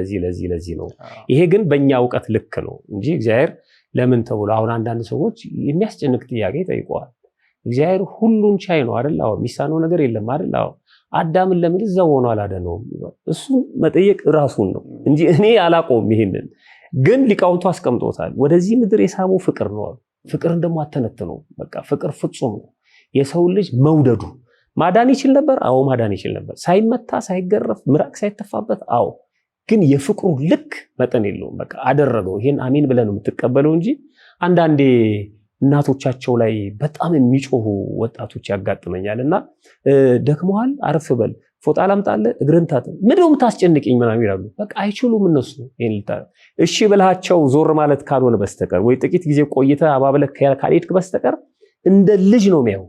ነው። ይሄ ግን በእኛ እውቀት ልክ ነው እንጂ እግዚአብሔር ለምን ተብሎ አሁን አንዳንድ ሰዎች የሚያስጨንቅ ጥያቄ ጠይቀዋል። እግዚአብሔር ሁሉን ቻይ ነው አይደል? አዎ የሚሳነው ነገር የለም አይደል? አዎ አዳምን ለምን እዛው ሆኖ አላደነውም? እሱ መጠየቅ ራሱን ነው እንጂ እኔ አላቆም። ይሄንን ግን ሊቃውንቱ አስቀምጦታል። ወደዚህ ምድር የሳበው ፍቅር ነው። ፍቅርን ደግሞ አተነትነው። በቃ ፍቅር ፍጹም ነው። የሰው ልጅ መውደዱ ማዳን ይችል ነበር። አዎ ማዳን ይችል ነበር። ሳይመታ ሳይገረፍ ምራቅ ሳይተፋበት። አዎ ግን የፍቅሩ ልክ መጠን የለውም። በቃ አደረገው። ይሄን አሜን ብለን ነው የምትቀበለው እንጂ አንዳንዴ እናቶቻቸው ላይ በጣም የሚጮሁ ወጣቶች ያጋጥመኛልና ደክመዋል፣ አረፍ በል፣ ፎጣ ላምጣልህ፣ እግርን ታጠብ፣ ምንድነው የምታስጨንቀኝ ምናምን ይላሉ። በቃ አይችሉም እነሱ። እሺ ብልሃቸው ዞር ማለት ካልሆነ በስተቀር ወይ ጥቂት ጊዜ ቆይተህ አባብለህ ካልሄድክ በስተቀር እንደ ልጅ ነው የሚያዩ።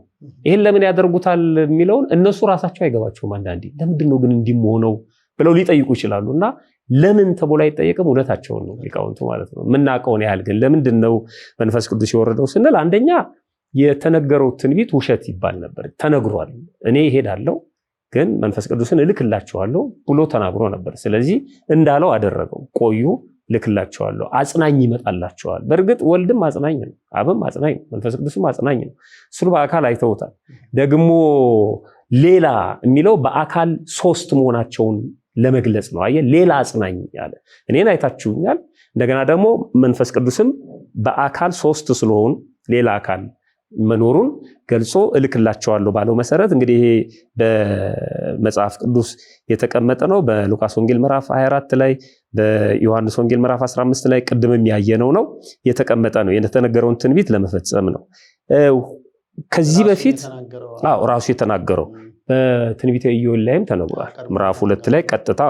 ይሄን ለምን ያደርጉታል የሚለውን እነሱ ራሳቸው አይገባቸውም። አንዳንዴ ለምንድን ነው ግን እንዲሆነው ብለው ሊጠይቁ ይችላሉና ለምን ተብሎ አይጠየቅም። እውነታቸውን ነው ሊቃውንቱ ማለት ነው። የምናውቀውን ያህል ግን ለምንድን ነው መንፈስ ቅዱስ የወረደው ስንል አንደኛ የተነገረው ትንቢት ውሸት ይባል ነበር። ተነግሯል፣ እኔ እሄዳለሁ ግን መንፈስ ቅዱስን እልክላቸዋለሁ ብሎ ተናግሮ ነበር። ስለዚህ እንዳለው አደረገው። ቆዩ ልክላቸዋለሁ፣ አጽናኝ ይመጣላቸዋል። በእርግጥ ወልድም አጽናኝ ነው፣ አብም አጽናኝ ነው፣ መንፈስ ቅዱስም አጽናኝ ነው። እሱን በአካል አይተውታል። ደግሞ ሌላ የሚለው በአካል ሶስት መሆናቸውን ለመግለጽ ነው። አየህ ሌላ አጽናኝ ያለ እኔን አይታችሁኛል። እንደገና ደግሞ መንፈስ ቅዱስም በአካል ሶስት ስለሆኑ ሌላ አካል መኖሩን ገልጾ እልክላቸዋለሁ ባለው መሰረት እንግዲህ ይሄ በመጽሐፍ ቅዱስ የተቀመጠ ነው። በሉቃስ ወንጌል ምዕራፍ 24 ላይ በዮሐንስ ወንጌል ምዕራፍ 15 ላይ ቅድምም ያየነው ነው የተቀመጠ ነው። የተነገረውን ትንቢት ለመፈጸም ነው። ከዚህ በፊት ራሱ የተናገረው በትንቢተ ኢዮኤል ላይም ተነግሯል። ምዕራፍ 2 ላይ ቀጥታ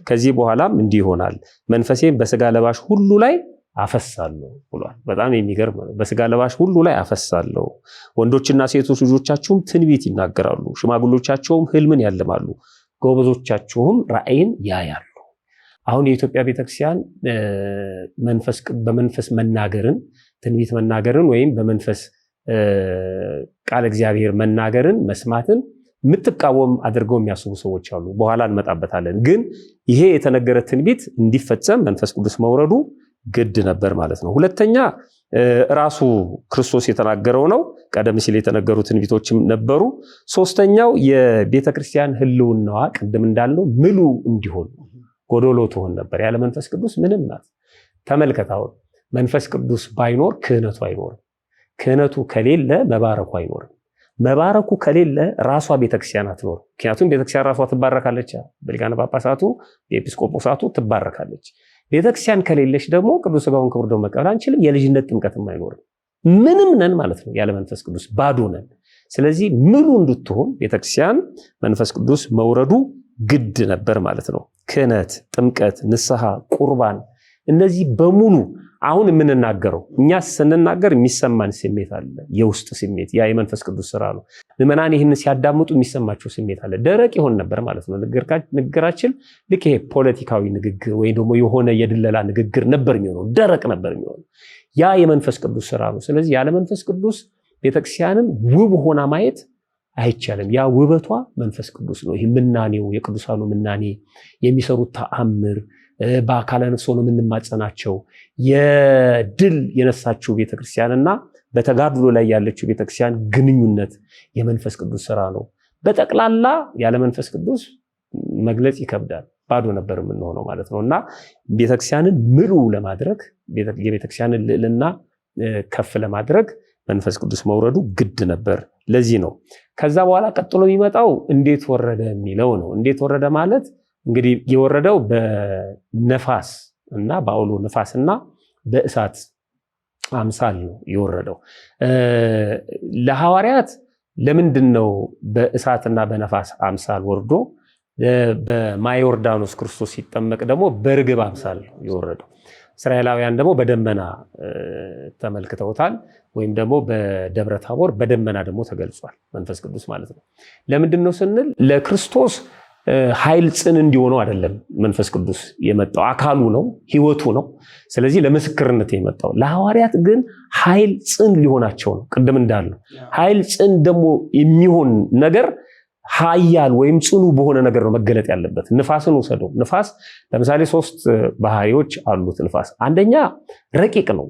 ከዚህ በኋላም እንዲህ ይሆናል መንፈሴን በስጋ ለባሽ ሁሉ ላይ አፈሳለሁ ብሏል። በጣም የሚገርም ነው። በስጋ ለባሽ ሁሉ ላይ አፈሳለሁ፣ ወንዶችና ሴቶች ልጆቻችሁም ትንቢት ይናገራሉ፣ ሽማግሎቻቸውም ህልምን ያልማሉ፣ ጎበዞቻችሁም ራእይን ያያሉ። አሁን የኢትዮጵያ ቤተክርስቲያን በመንፈስ መናገርን ትንቢት መናገርን ወይም በመንፈስ ቃል እግዚአብሔር መናገርን መስማትን የምትቃወም አድርገው የሚያስቡ ሰዎች አሉ። በኋላ እንመጣበታለን። ግን ይሄ የተነገረ ትንቢት እንዲፈጸም መንፈስ ቅዱስ መውረዱ ግድ ነበር ማለት ነው። ሁለተኛ ራሱ ክርስቶስ የተናገረው ነው። ቀደም ሲል የተነገሩ ትንቢቶችም ነበሩ። ሶስተኛው የቤተክርስቲያን ህልውናዋ ቅድም እንዳልነው ምሉ እንዲሆን ጎዶሎ ትሆን ነበር። ያለ መንፈስ ቅዱስ ምንም ናት። ተመልከታው፣ መንፈስ ቅዱስ ባይኖር ክህነቱ አይኖርም። ክህነቱ ከሌለ መባረኩ አይኖርም። መባረኩ ከሌለ ራሷ ቤተክርስቲያን አትኖርም። ምክንያቱም ቤተክርስቲያን ራሷ ትባረካለች። በሊቃነ ጳጳሳቱ በኤጲስቆጶሳቱ ትባረካለች። ቤተክርስቲያን ከሌለች ደግሞ ቅዱስ ሥጋውን ክቡር ደሙን መቀበል አንችልም። የልጅነት ጥምቀትም አይኖርም። ምንም ነን ማለት ነው። ያለ መንፈስ ቅዱስ ባዶ ነን። ስለዚህ ምሉ እንድትሆን ቤተክርስቲያን መንፈስ ቅዱስ መውረዱ ግድ ነበር ማለት ነው። ክህነት፣ ጥምቀት፣ ንስሐ፣ ቁርባን እነዚህ በሙሉ አሁን የምንናገረው እኛ ስንናገር የሚሰማን ስሜት አለ። የውስጥ ስሜት ያ የመንፈስ ቅዱስ ስራ ነው። ምዕመናን ይህን ሲያዳምጡ የሚሰማቸው ስሜት አለ። ደረቅ ይሆን ነበር ማለት ነው ንግግራችን። ልክ ይሄ ፖለቲካዊ ንግግር ወይ ደግሞ የሆነ የድለላ ንግግር ነበር የሚሆነው፣ ደረቅ ነበር የሚሆነው። ያ የመንፈስ ቅዱስ ስራ ነው። ስለዚህ ያለ መንፈስ ቅዱስ ቤተክርስቲያንን ውብ ሆና ማየት አይቻልም። ያ ውበቷ መንፈስ ቅዱስ ነው። ይህ ምናኔው የቅዱሳኑ ምናኔ የሚሰሩት ተአምር በአካለ ነፍስ ሆነው የምንማጸናቸው የድል የነሳችው ቤተክርስቲያንና በተጋድሎ ላይ ያለችው ቤተክርስቲያን ግንኙነት የመንፈስ ቅዱስ ስራ ነው። በጠቅላላ ያለ መንፈስ ቅዱስ መግለጽ ይከብዳል። ባዶ ነበር የምንሆነው ማለት ነውና ቤተክርስቲያንን ምሉ ለማድረግ የቤተክርስቲያንን ልዕልና ከፍ ለማድረግ መንፈስ ቅዱስ መውረዱ ግድ ነበር። ለዚህ ነው ከዛ በኋላ ቀጥሎ የሚመጣው እንዴት ወረደ የሚለው ነው። እንዴት ወረደ ማለት እንግዲህ የወረደው በነፋስ እና በአውሎ ነፋስና በእሳት አምሳል ነው የወረደው። ለሐዋርያት ለምንድነው በእሳትና በነፋስ አምሳል ወርዶ በማየ ዮርዳኖስ ክርስቶስ ሲጠመቅ ደግሞ በርግብ አምሳል የወረደው? እስራኤላውያን ደግሞ በደመና ተመልክተውታል፣ ወይም ደግሞ በደብረ ታቦር በደመና ደግሞ ተገልጿል መንፈስ ቅዱስ ማለት ነው። ለምንድነው ስንል ለክርስቶስ ኃይል ጽን እንዲሆነው አይደለም መንፈስ ቅዱስ የመጣው፣ አካሉ ነው፣ ህይወቱ ነው። ስለዚህ ለምስክርነት የመጣው። ለሐዋርያት ግን ኃይል ጽን ሊሆናቸው ነው። ቅድም እንዳልነው ኃይል ጽን ደግሞ የሚሆን ነገር ኃያል ወይም ጽኑ በሆነ ነገር ነው መገለጥ ያለበት። ንፋስን ውሰደው። ንፋስ ለምሳሌ 3 ባህሪዎች አሉት ንፋስ። አንደኛ ረቂቅ ነው፣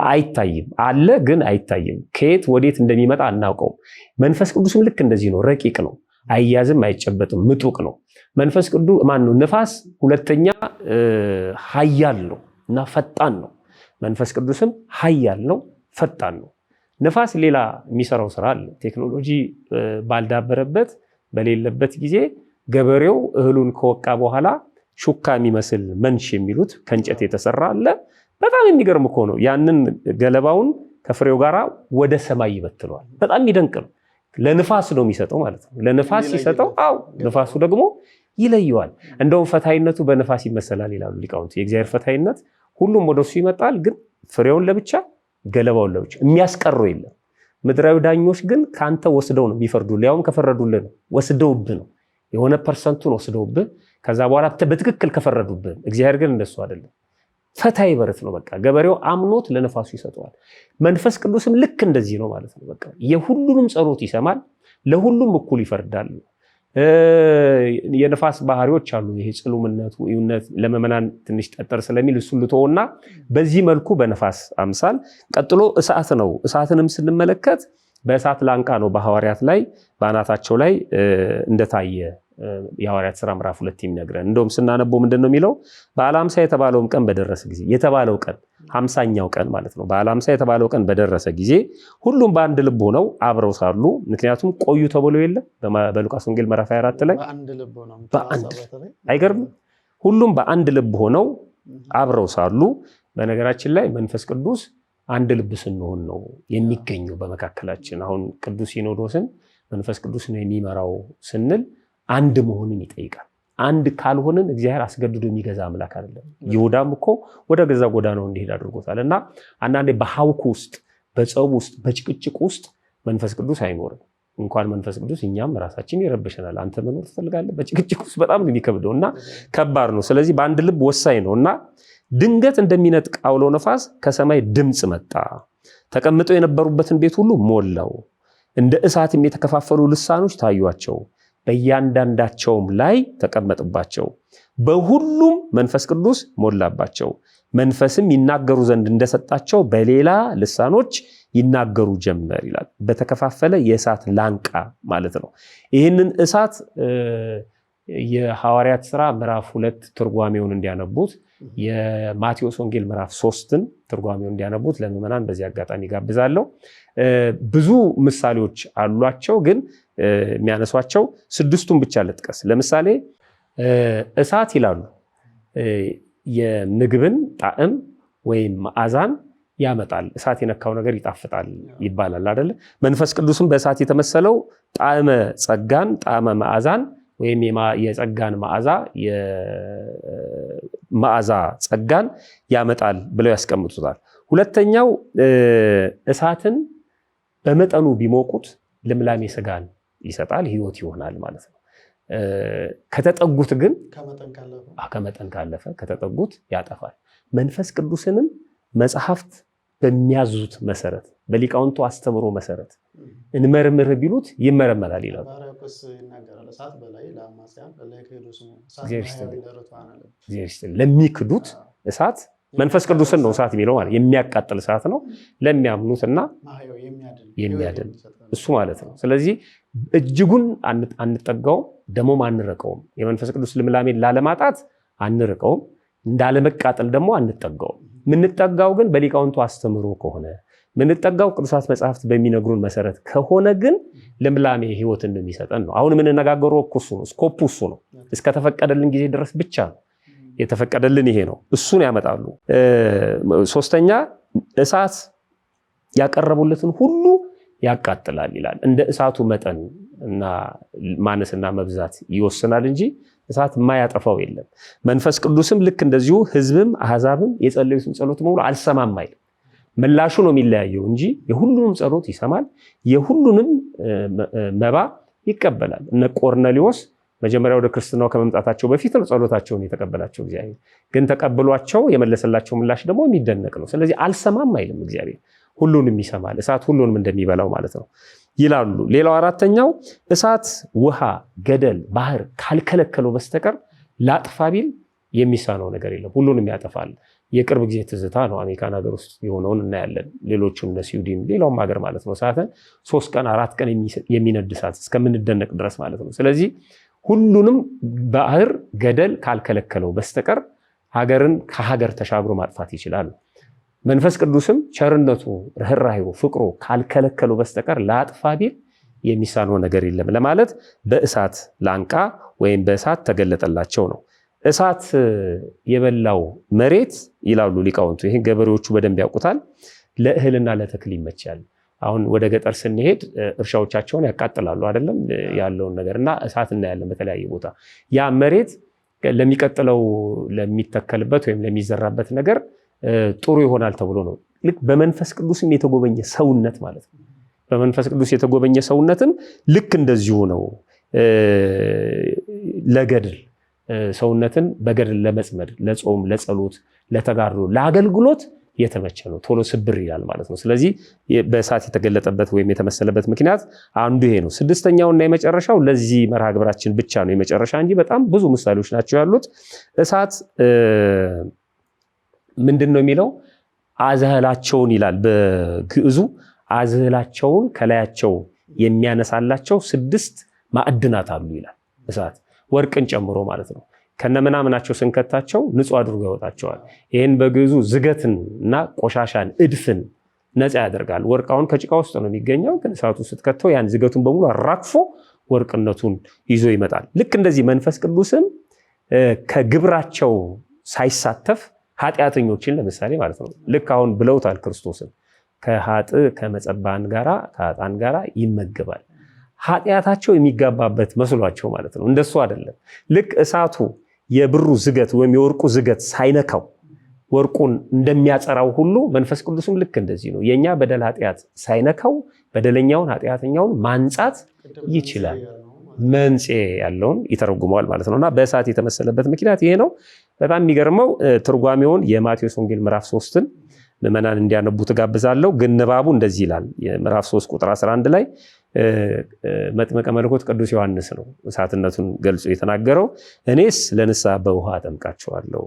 አይታይም፣ አለ ግን አይታይም፣ ከየት ወዴት እንደሚመጣ አናውቀውም። መንፈስ ቅዱስም ልክ እንደዚህ ነው፣ ረቂቅ ነው፣ አይያዝም፣ አይጨበጥም፣ ምጡቅ ነው። መንፈስ ቅዱስ ማነው? ንፋስ ሁለተኛ ኃያል ነው እና ፈጣን ነው። መንፈስ ቅዱስም ኃያል ነው፣ ፈጣን ነው። ንፋስ ሌላ የሚሰራው ስራ አለ። ቴክኖሎጂ ባልዳበረበት በሌለበት ጊዜ ገበሬው እህሉን ከወቃ በኋላ ሹካ የሚመስል መንሽ የሚሉት ከእንጨት የተሰራ አለ። በጣም የሚገርም እኮ ነው። ያንን ገለባውን ከፍሬው ጋር ወደ ሰማይ ይበትለዋል። በጣም የሚደንቅ ነው። ለንፋስ ነው የሚሰጠው ማለት ነው። ለንፋስ ሲሰጠው ንፋሱ ደግሞ ይለየዋል። እንደውም ፈታይነቱ በንፋስ ይመሰላል ይላሉ ሊቃውንት። የእግዚአብሔር ፈታይነት ሁሉም ወደሱ ይመጣል፣ ግን ፍሬውን ለብቻ ገለባውን ለብቻ የሚያስቀረው የለም። ምድራዊ ዳኞች ግን ካንተ ወስደው ነው የሚፈርዱልህ። ያውም ከፈረዱልህ ነው ወስደውብህ ነው፣ የሆነ ፐርሰንቱን ወስደውብህ ከዛ በኋላ በትክክል ከፈረዱብህ። እግዚአብሔር ግን እንደሱ አይደለም። ፈታይ በረት ነው። በቃ ገበሬው አምኖት ለነፋሱ ይሰጠዋል። መንፈስ ቅዱስም ልክ እንደዚህ ነው ማለት ነው። በቃ የሁሉንም ጸሎት ይሰማል፣ ለሁሉም እኩል ይፈርዳል። የነፋስ ባህሪዎች አሉ። ይሄ ጽሉምነቱ እዩነት ለመመናን ትንሽ ጠጠር ስለሚል እሱ ልተውና በዚህ መልኩ በነፋስ አምሳል ቀጥሎ እሳት ነው። እሳትንም ስንመለከት በእሳት ላንቃ ነው በሐዋርያት ላይ በአናታቸው ላይ እንደታየ የሐዋርያት ሥራ ምዕራፍ 2 የሚነግረን። እንደውም ስናነበው ምንድነው የሚለው? በዓለ ሃምሳ የተባለውም ቀን በደረሰ ጊዜ፣ የተባለው ቀን 50ኛው ቀን ማለት ነው። በዓለ ሃምሳ የተባለው ቀን በደረሰ ጊዜ ሁሉም በአንድ ልብ ሆነው አብረው ሳሉ፣ ምክንያቱም ቆዩ ተብሎ የለ በሉቃስ ወንጌል ምዕራፍ 24 ላይ አይገርም? ሁሉም በአንድ ልብ ሆነው አብረው ሳሉ። በነገራችን ላይ መንፈስ ቅዱስ አንድ ልብ ስንሆን ነው የሚገኘው በመካከላችን። አሁን ቅዱስ ሲኖዶስን መንፈስ ቅዱስ ነው የሚመራው ስንል አንድ መሆንን ይጠይቃል። አንድ ካልሆንን እግዚአብሔር አስገድዶ የሚገዛ አምላክ አይደለም። ይሁዳም እኮ ወደ ገዛ ጎዳናው እንዲሄድ አድርጎታል። እና አንዳንዴ በሐውክ ውስጥ፣ በጸብ ውስጥ፣ በጭቅጭቅ ውስጥ መንፈስ ቅዱስ አይኖርም። እንኳን መንፈስ ቅዱስ እኛም ራሳችን ይረብሸናል። አንተ መኖር ትፈልጋለህ? በጭቅጭቅ ውስጥ በጣም ነው የሚከብደው እና ከባድ ነው። ስለዚህ በአንድ ልብ ወሳኝ ነው። እና ድንገት እንደሚነጥቅ አውሎ ነፋስ ከሰማይ ድምፅ መጣ፣ ተቀምጠው የነበሩበትን ቤት ሁሉ ሞላው። እንደ እሳትም የተከፋፈሉ ልሳኖች ታዩአቸው፣ በእያንዳንዳቸውም ላይ ተቀመጥባቸው። በሁሉም መንፈስ ቅዱስ ሞላባቸው፣ መንፈስም ይናገሩ ዘንድ እንደሰጣቸው በሌላ ልሳኖች ይናገሩ ጀመር ይላል። በተከፋፈለ የእሳት ላንቃ ማለት ነው። ይህንን እሳት የሐዋርያት ሥራ ምዕራፍ 2 ትርጓሜውን እንዲያነቡት፣ የማቴዎስ ወንጌል ምዕራፍ 3ን ትርጓሜውን እንዲያነቡት ለምዕመናን በዚህ አጋጣሚ ጋብዛለሁ። ብዙ ምሳሌዎች አሏቸው፣ ግን የሚያነሷቸው 6ቱን ብቻ ልጥቀስ። ለምሳሌ እሳት ይላሉ የምግብን ጣዕም ወይም መዓዛን ያመጣል። እሳት የነካው ነገር ይጣፍጣል ይባላል አይደል? መንፈስ ቅዱስም በእሳት የተመሰለው ጣዕመ ጸጋን፣ ጣዕመ መዓዛን ወይም የጸጋን መዓዛ የመዓዛ ጸጋን ያመጣል ብለው ያስቀምጡታል። ሁለተኛው እሳትን በመጠኑ ቢሞቁት ልምላሜ ስጋን ይሰጣል፣ ህይወት ይሆናል ማለት ነው። ከተጠጉት ግን ከመጠን ካለፈ ከተጠጉት ያጠፋል። መንፈስ ቅዱስንም መጽሐፍት በሚያዙት መሰረት በሊቃውንቱ አስተምሮ መሰረት እንመርምር ቢሉት ይመረመራል ይላሉ። ለሚክዱት እሳት መንፈስ ቅዱስን ነው እሳት የሚለው ማለት የሚያቃጥል እሳት ነው። ለሚያምኑትና የሚያድን እሱ ማለት ነው። ስለዚህ እጅጉን አንጠጋውም፣ ደሞም አንርቀውም። የመንፈስ ቅዱስ ልምላሜን ላለማጣት አንርቀውም፣ እንዳለመቃጠል ደግሞ አንጠጋውም። ምንጠጋው ግን በሊቃውንቱ አስተምሮ ከሆነ ምንጠጋው ቅዱሳት መጽሐፍት በሚነግሩን መሰረት ከሆነ ግን ልምላሜ ህይወትን የሚሰጠን ነው። አሁን የምንነጋገረው እሱ ነው፣ ስኮፑ እሱ ነው። እስከተፈቀደልን ጊዜ ድረስ ብቻ የተፈቀደልን ይሄ ነው። እሱን ያመጣሉ። ሶስተኛ እሳት ያቀረቡለትን ሁሉ ያቃጥላል ይላል። እንደ እሳቱ መጠን እና ማነስና መብዛት ይወስናል እንጂ እሳት የማያጠፋው የለም። መንፈስ ቅዱስም ልክ እንደዚሁ ህዝብም አሕዛብም የጸለዩትን ጸሎት ሙሉ አልሰማም አይልም። ምላሹ ነው የሚለያየው እንጂ የሁሉንም ጸሎት ይሰማል፣ የሁሉንም መባ ይቀበላል። እነ ቆርኔሌዎስ መጀመሪያ ወደ ክርስትናው ከመምጣታቸው በፊት ነው ጸሎታቸውን የተቀበላቸው እግዚአብሔር። ግን ተቀብሏቸው የመለሰላቸው ምላሽ ደግሞ የሚደነቅ ነው። ስለዚህ አልሰማም አይልም እግዚአብሔር፣ ሁሉንም ይሰማል። እሳት ሁሉንም እንደሚበላው ማለት ነው ይላሉ። ሌላው አራተኛው እሳት ውሃ፣ ገደል፣ ባህር ካልከለከለው በስተቀር ላጥፋ ቢል የሚሳነው ነገር የለም፣ ሁሉንም ያጠፋል። የቅርብ ጊዜ ትዝታ ነው። አሜሪካን ሀገር ውስጥ የሆነውን እናያለን። ሌሎቹም እነ ስዊድን ሌላውም ሀገር ማለት ነው እሳትን 3 ቀን 4 ቀን የሚነድ እሳት እስከምንደነቅ ድረስ ማለት ነው። ስለዚህ ሁሉንም ባህር ገደል ካልከለከለው በስተቀር ሀገርን ከሀገር ተሻግሮ ማጥፋት ይችላል። መንፈስ ቅዱስም ቸርነቱ፣ ርህራሄው፣ ፍቅሩ ካልከለከለው በስተቀር ላጥፋ ቢል የሚሳነው ነገር የለም ለማለት በእሳት ላንቃ ወይም በእሳት ተገለጠላቸው ነው። እሳት የበላው መሬት ይላሉ ሊቃውንቱ፣ ይህን ገበሬዎቹ በደንብ ያውቁታል፣ ለእህልና ለተክል ይመቻል። አሁን ወደ ገጠር ስንሄድ እርሻዎቻቸውን ያቃጥላሉ አይደለም ያለውን ነገርና እሳት እናያለን በተለያየ ቦታ። ያ መሬት ለሚቀጥለው ለሚተከልበት ወይም ለሚዘራበት ነገር ጥሩ ይሆናል ተብሎ ነው። ልክ በመንፈስ ቅዱስም የተጎበኘ ሰውነት ማለት ነው። በመንፈስ ቅዱስ የተጎበኘ ሰውነትም ልክ እንደዚሁ ነው። ለገድል ሰውነትን በገድል ለመጽመድ፣ ለጾም፣ ለጸሎት፣ ለተጋድሎ፣ ለአገልግሎት የተመቸ ነው። ቶሎ ስብር ይላል ማለት ነው። ስለዚህ በእሳት የተገለጠበት ወይም የተመሰለበት ምክንያት አንዱ ይሄ ነው። ስድስተኛውና የመጨረሻው ለዚህ መርሃ ግብራችን ብቻ ነው የመጨረሻ እንጂ በጣም ብዙ ምሳሌዎች ናቸው ያሉት። እሳት ምንድን ነው የሚለው? አዝህላቸውን ይላል በግዕዙ። አዝህላቸውን ከላያቸው የሚያነሳላቸው 6 ማዕድናት አሉ ይላል። እሳት ወርቅን ጨምሮ ማለት ነው። ከነምናምናቸው ስንከታቸው ንጹህ አድርጎ ያወጣቸዋል። ይህን በግዕዙ ዝገትን እና ቆሻሻን እድፍን ነፃ ያደርጋል። ወርቃውን ከጭቃ ውስጥ ነው የሚገኘው፣ ግን እሳቱ ስትከተው ያን ዝገቱን በሙሉ አራግፎ ወርቅነቱን ይዞ ይመጣል። ልክ እንደዚህ መንፈስ ቅዱስም ከግብራቸው ሳይሳተፍ ኃጢአተኞችን ለምሳሌ ማለት ነው ልክ አሁን ብለውታል ክርስቶስን ከመጸባን ጋራ ከኃጥአን ጋራ ይመገባል። ኃጢአታቸው የሚጋባበት መስሏቸው ማለት ነው። እንደሱ አይደለም። ልክ እሳቱ የብሩ ዝገት ወይም የወርቁ ዝገት ሳይነካው ወርቁን እንደሚያጸራው ሁሉ መንፈስ ቅዱስም ልክ እንደዚህ ነው። የኛ በደል ኃጢአት ሳይነካው በደለኛውን ኃጢአተኛውን ማንጻት ይችላል። መንጽኤ ያለውን ይተረጉመዋል ማለት ነውና በእሳት የተመሰለበት ምክንያት ይሄ ነው። በጣም የሚገርመው ትርጓሜውን የማቴዎስ ወንጌል ምዕራፍ 3ን ምዕመናን እንዲያነቡ ተጋብዛለሁ። ግን ንባቡ እንደዚህ ይላል። ምዕራፍ 3 ቁጥር 11 ላይ መጥምቀ መለኮት ቅዱስ ዮሐንስ ነው እሳትነቱን ገልጾ የተናገረው። እኔስ ለንስሐ በውሃ አጠምቃቸዋለሁ፣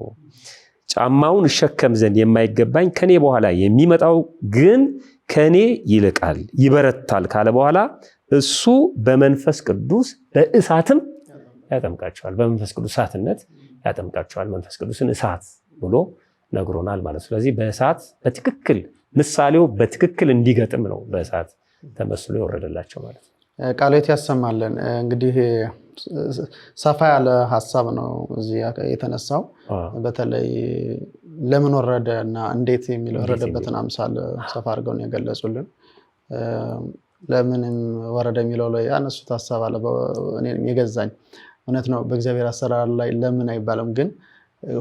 ጫማውን እሸከም ዘንድ የማይገባኝ ከኔ በኋላ የሚመጣው ግን ከኔ ይልቃል ይበረታል ካለ በኋላ እሱ በመንፈስ ቅዱስ በእሳትም ያጠምቃቸዋል። በመንፈስ ቅዱስ እሳትነት ያጠምቃቸዋል። መንፈስ ቅዱስን እሳት ብሎ ነግሮናል ማለት። ስለዚህ በእሳት በትክክል ምሳሌው በትክክል እንዲገጥም ነው በእሳት ተመስሎ የወረደላቸው ማለት ነው። ቃልዎት ያሰማልን። እንግዲህ ሰፋ ያለ ሀሳብ ነው እዚህ የተነሳው። በተለይ ለምን ወረደ እና እንዴት የሚለው ወረደበትን አምሳል ሰፋ አድርገው የገለጹልን። ለምንም ወረደ የሚለው ላይ ያነሱት ሀሳብ አለ እኔም የገዛኝ። እውነት ነው በእግዚአብሔር አሰራር ላይ ለምን አይባልም፣ ግን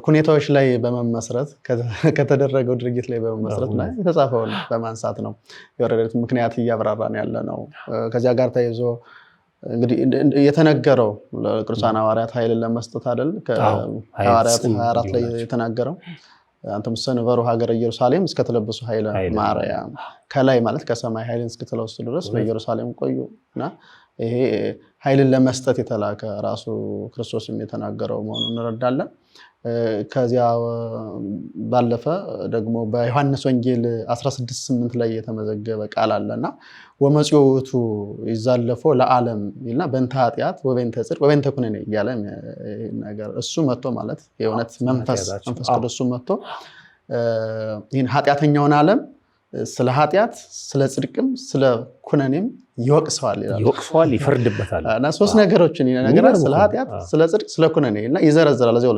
ሁኔታዎች ላይ በመመስረት ከተደረገው ድርጊት ላይ በመመስረት ላይ የተጻፈውን በማንሳት ነው የወረደበት ምክንያት እያብራራን ያለ ነው። ከዚያ ጋር ተይዞ እንግዲህ የተነገረው ለቅዱሳን ሐዋርያት ኃይልን ለመስጠት አይደል? ከሐዋርያት 24 ላይ የተናገረው አንተም ሰንበሩ ሀገረ ኢየሩሳሌም እስከተለበሱ ኃይለ ማርያም፣ ከላይ ማለት ከሰማይ ኃይልን እስከተለበሱ ድረስ በኢየሩሳሌም ቆዩና ይሄ ኃይልን ለመስጠት የተላከ ራሱ ክርስቶስም የተናገረው መሆኑን እንረዳለን። ከዚያ ባለፈ ደግሞ በዮሐንስ ወንጌል 16:8 ላይ የተመዘገበ ቃል አለና ወመጽዮቱ ይዛለፎ ለዓለም ይልና በእንተ ኃጢአት ወበእንተ ጽድቅ ወበእንተ ኩነኔ እያለ ነገር እሱ መጥቶ ማለት የእውነት መንፈስ ቅዱስ መጥቶ ይህን ኃጢአተኛውን ዓለም ስለ ኃጢአት ስለ ጽድቅም ስለ ኩነኔም ይወቅሰዋል ይላል። ይወቅሰዋል ይፈርድበታል። እና ሶስት ነገሮችን ይነግራል። ስለ ኃጢአት ስለ ጽድቅ ስለ ኩነኔ እና ይዘረዝራል። እዚያው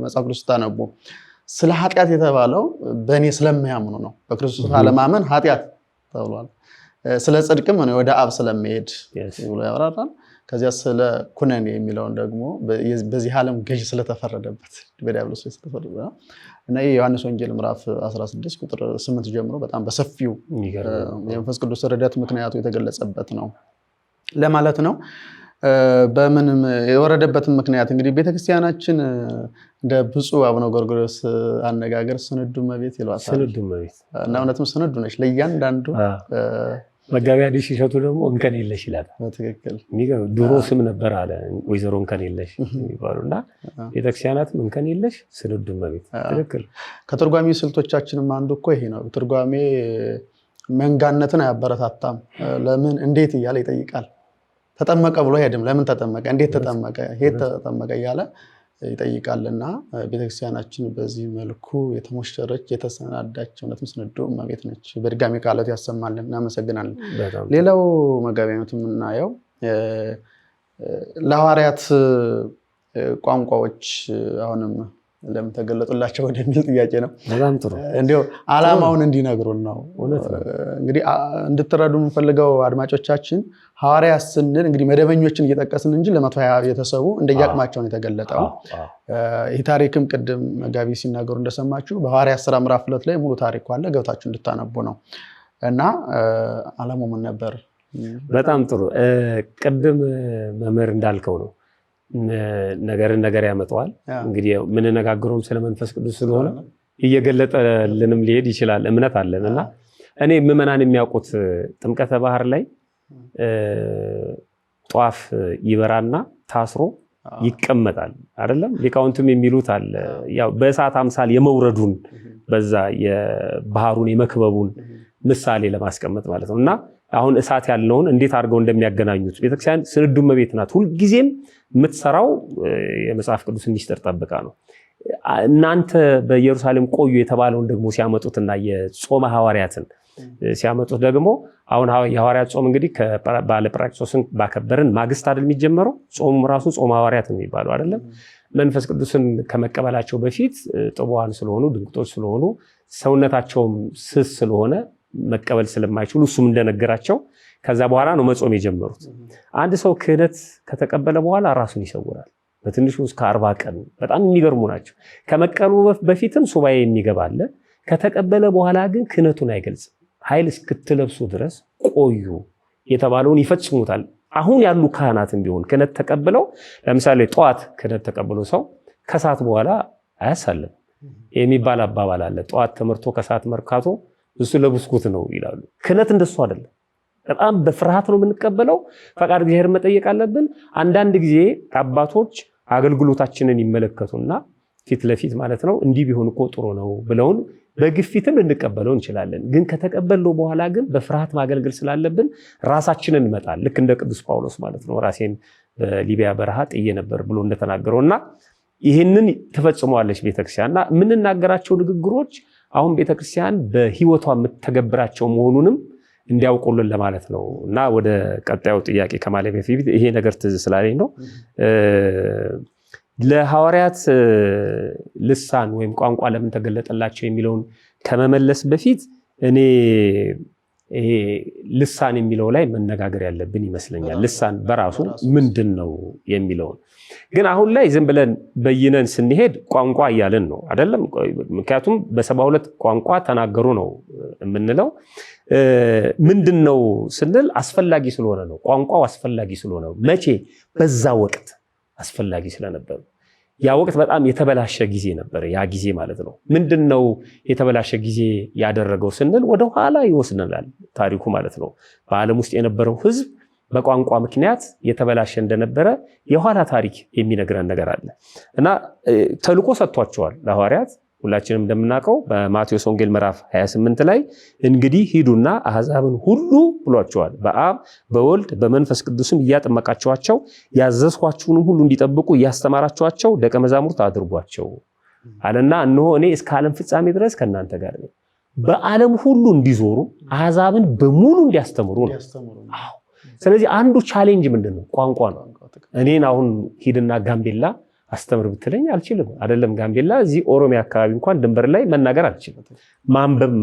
መጽሐፍ ቅዱስ ታነቡ ስለ ኃጢአት የተባለው በእኔ ስለማያምኑ ነው። በክርስቶስ አለማመን ኃጢአት ተብሏል። ስለ ጽድቅም እኔ ወደ አብ ስለሚሄድ ብሎ ያወራራል። ከዚያ ስለ ኩነኔ የሚለውን ደግሞ በዚህ ዓለም ገዥ ስለተፈረደበት በዲያብሎስ ስለተፈረደ እና የዮሐንስ ወንጌል ምዕራፍ 16 ቁጥር 8 ጀምሮ በጣም በሰፊው የመንፈስ ቅዱስ ረዳት ምክንያቱ የተገለጸበት ነው ለማለት ነው። በምንም የወረደበትን ምክንያት እንግዲህ ቤተክርስቲያናችን እንደ ብፁዕ አቡነ ጎርጎርዮስ አነጋገር ስንዱ እመቤት ይሏታል። ስንዱ እመቤት እና እውነትም ስንዱ ነች ለእያንዳንዱ። መጋቢ ሐዲስ ሲሸቱ ደግሞ እንከን የለሽ ይላል። በትክክል ድሮ ስም ነበር አለ ወይዘሮ እንከን የለሽ የሚባሉና ቤተክርስቲያናትም እንከን የለሽ ስንዱ እመቤት። ትክክል። ከትርጓሜ ስልቶቻችንም አንዱ እኮ ይሄ ነው። ትርጓሜ መንጋነትን አያበረታታም። ለምን እንዴት እያለ ይጠይቃል። ተጠመቀ ብሎ ሄድም ለምን ተጠመቀ እንዴት ተጠመቀ ሄት ተጠመቀ እያለ ይጠይቃልና ቤተክርስቲያናችን በዚህ መልኩ የተሞሸረች የተሰናዳች እውነትም ስንዱ እመቤት ነች። በድጋሚ ቃላት ያሰማልን። እናመሰግናለን። ሌላው መጋቢያነት የምናየው ለሐዋርያት ቋንቋዎች አሁንም ለምን ተገለጡላቸው ወደሚል ጥያቄ ነው። በጣም ጥሩ። እንዲያው ዓላማውን እንዲነግሩን ነው። እንግዲህ እንድትረዱ የምንፈልገው አድማጮቻችን ሐዋርያት ስንል እንግዲህ መደበኞችን እየጠቀስን እንጂ ለ120 ቤተሰቡ እንደየአቅማቸውን የተገለጠው ይህ ታሪክም ቅድም መጋቢ ሲናገሩ እንደሰማችሁ በሐዋርያት ሥራ ምዕራፍ 2 ላይ ሙሉ ታሪኩ አለ። ገብታችሁ እንድታነቡ ነው እና ዓላማው ምን ነበር? በጣም ጥሩ። ቅድም መምህር እንዳልከው ነው ነገርን ነገር ያመጣዋል። እንግዲህ የምንነጋገረውም ስለ መንፈስ ቅዱስ ስለሆነ እየገለጠልንም ሊሄድ ይችላል እምነት አለን እና እኔ ምዕመናን የሚያውቁት ጥምቀተ ባህር ላይ ጧፍ ይበራና ታስሮ ይቀመጣል አይደለም? ሊቃውንቱም የሚሉት አለ ያው በእሳት አምሳል የመውረዱን በዛ የባህሩን የመክበቡን ምሳሌ ለማስቀመጥ ማለት ነው። እና አሁን እሳት ያልነውን እንዴት አድርገው እንደሚያገናኙት ቤተክርስቲያን ስንዱ እመቤት ናት። ሁልጊዜም የምትሰራው የመጽሐፍ ቅዱስ ሚስጥር ጠብቃ ነው። እናንተ በኢየሩሳሌም ቆዩ የተባለውን ደግሞ ሲያመጡትና የጾመ ሐዋርያትን ሲያመጡት ደግሞ አሁን የሐዋርያት ጾም እንግዲህ ከባለ ጰራቅሊጦስን ባከበርን ማግስት አይደል የሚጀመረው? ጾሙ ራሱ ጾመ ሐዋርያት የሚባለው አይደለም? መንፈስ ቅዱስን ከመቀበላቸው በፊት ጥቡዓን ስለሆኑ ድንግጦች ስለሆኑ ሰውነታቸውም ስስ ስለሆነ መቀበል ስለማይችሉ እሱም እንደነገራቸው ከዛ በኋላ ነው መጾም የጀመሩት። አንድ ሰው ክህነት ከተቀበለ በኋላ ራሱን ይሰውራል በትንሹ እስከ 40 ቀን። በጣም የሚገርሙ ናቸው። ከመቀበሉ በፊትም ሱባኤ የሚገባለ፣ ከተቀበለ በኋላ ግን ክህነቱን አይገልጽም። ኃይል እስክትለብሱ ድረስ ቆዩ የተባለውን ይፈጽሙታል። አሁን ያሉ ካህናትም ቢሆን ክህነት ተቀብለው ለምሳሌ ጠዋት ክህነት ተቀብሎ ሰው ከሰዓት በኋላ አያሳልም የሚባል አባባል አለ። ጠዋት ተመርቶ ከሰዓት መርካቶ እሱ ለብስኩት ነው ይላሉ። ክህነት እንደሱ አይደለም። በጣም በፍርሃት ነው የምንቀበለው። ፈቃድ እግዚአብሔር መጠየቅ አለብን። አንዳንድ ጊዜ አባቶች አገልግሎታችንን ይመለከቱና ፊት ለፊት ማለት ነው እንዲህ ቢሆን እኮ ጥሩ ነው ብለውን በግፊትም እንቀበለው እንችላለን። ግን ከተቀበለው በኋላ ግን በፍርሃት ማገልገል ስላለብን ራሳችንን እንመጣል። ልክ እንደ ቅዱስ ጳውሎስ ማለት ነው ራሴን በሊቢያ በረሃ ጥዬ ነበር ብሎ እንደተናገረውና ይህንን ትፈጽመዋለች ቤተክርስቲያንና የምንናገራቸው ንግግሮች አሁን ቤተክርስቲያን በህይወቷ የምትተገብራቸው መሆኑንም እንዲያውቁልን ለማለት ነው። እና ወደ ቀጣዩ ጥያቄ ከማለፌ በፊት ይሄ ነገር ትዝ ስላለኝ ነው። ለሐዋርያት ልሳን ወይም ቋንቋ ለምን ተገለጠላቸው የሚለውን ከመመለስ በፊት እኔ ይሄ ልሳን የሚለው ላይ መነጋገር ያለብን ይመስለኛል። ልሳን በራሱ ምንድን ነው የሚለውን ግን አሁን ላይ ዝም ብለን በይነን ስንሄድ ቋንቋ እያለን ነው አይደለም? ምክንያቱም በ72 ቋንቋ ተናገሩ ነው የምንለው። ምንድን ነው ስንል አስፈላጊ ስለሆነ ነው። ቋንቋው አስፈላጊ ስለሆነ ነው። መቼ? በዛ ወቅት አስፈላጊ ስለነበር። ያ ወቅት በጣም የተበላሸ ጊዜ ነበር። ያ ጊዜ ማለት ነው። ምንድነው የተበላሸ ጊዜ ያደረገው ስንል ወደ ኋላ ይወስደናል ታሪኩ ማለት ነው። በዓለም ውስጥ የነበረው ሕዝብ በቋንቋ ምክንያት የተበላሸ እንደነበረ የኋላ ታሪክ የሚነግረን ነገር አለ እና ተልቆ ሰጥቷቸዋል ለሐዋርያት። ሁላችንም እንደምናውቀው በማቴዎስ ወንጌል ምዕራፍ 28 ላይ እንግዲህ ሂዱና አሕዛብን ሁሉ ብሏቸዋል። በአብ በወልድ በመንፈስ ቅዱስም እያጠመቃቸዋቸው ያዘዝኳችሁንም ሁሉ እንዲጠብቁ እያስተማራቸዋቸው ደቀ መዛሙርት አድርጓቸው አለና እነሆ እኔ እስከ ዓለም ፍጻሜ ድረስ ከእናንተ ጋር ነኝ። በዓለም ሁሉ እንዲዞሩ አሕዛብን በሙሉ እንዲያስተምሩ ነው። አዎ ስለዚህ አንዱ ቻሌንጅ ምንድነው? ቋንቋ ነው። እኔን አሁን ሂድና ጋምቤላ አስተምር ብትለኝ አልችልም። አይደለም ጋምቤላ እዚህ ኦሮሚያ አካባቢ እንኳን ድንበር ላይ መናገር አልችልም። ማንበብ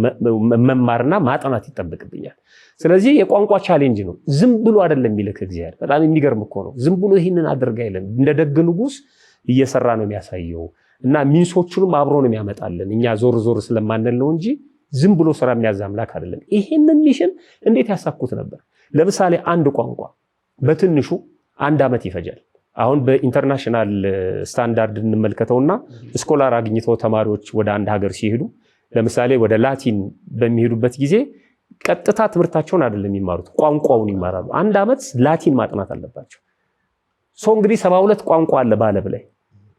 መማርና ማጥናት ይጠበቅብኛል። ስለዚህ የቋንቋ ቻሌንጅ ነው። ዝም ብሎ አይደለም የሚልክ እግዚአብሔር። በጣም የሚገርም እኮ ነው። ዝም ብሎ ይሄንን አድርጋ አይደለም፣ እንደ ደግ ንጉስ እየሰራ ነው የሚያሳየው እና ሚንሶቹንም አብሮ ነው የሚያመጣልን። እኛ ዞር ዞር ስለማንል ነው እንጂ ዝም ብሎ ስራ የሚያዛምላክ አይደለም። ይሄንን ሚሽን እንዴት ያሳኩት ነበር? ለምሳሌ አንድ ቋንቋ በትንሹ 1 ዓመት ይፈጃል። አሁን በኢንተርናሽናል ስታንዳርድ እንመልከተውና ስኮላር አግኝተው ተማሪዎች ወደ አንድ ሀገር ሲሄዱ ለምሳሌ ወደ ላቲን በሚሄዱበት ጊዜ ቀጥታ ትምህርታቸውን አይደለም የሚማሩት፣ ቋንቋውን ይማራሉ። 1 ዓመት ላቲን ማጥናት አለባቸው። እንግዲህ 72 ቋንቋ አለ በዓለም ላይ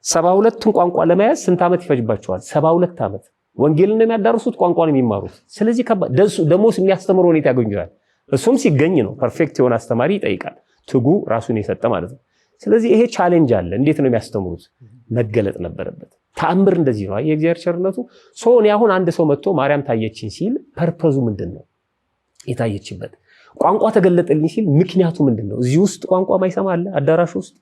72ቱን ቋንቋ ለመያዝ ስንት ዓመት ይፈጅባቸዋል? 72 ዓመት። ወንጌልን ነው የሚያዳርሱት፣ ቋንቋን የሚማሩት። ስለዚህ ደሞስ የሚያስተምሩ ሁኔታ ያገኙታል። እሱም ሲገኝ ነው ፐርፌክት የሆነ አስተማሪ ይጠይቃል። ትጉ ራሱን የሰጠ ማለት ነው። ስለዚህ ይሄ ቻሌንጅ አለ። እንዴት ነው የሚያስተምሩት? መገለጥ ነበረበት። ተአምር እንደዚህ ነው የእግዚአብሔር ቸርነቱ። እኔ አሁን አንድ ሰው መጥቶ ማርያም ታየችኝ ሲል ፐርፐዙ ምንድነው? የታየችበት ቋንቋ ተገለጠልኝ ሲል ምክንያቱ ምንድነው? እዚህ ውስጥ ቋንቋ ማይሰማ አለ አዳራሽ ውስጥ?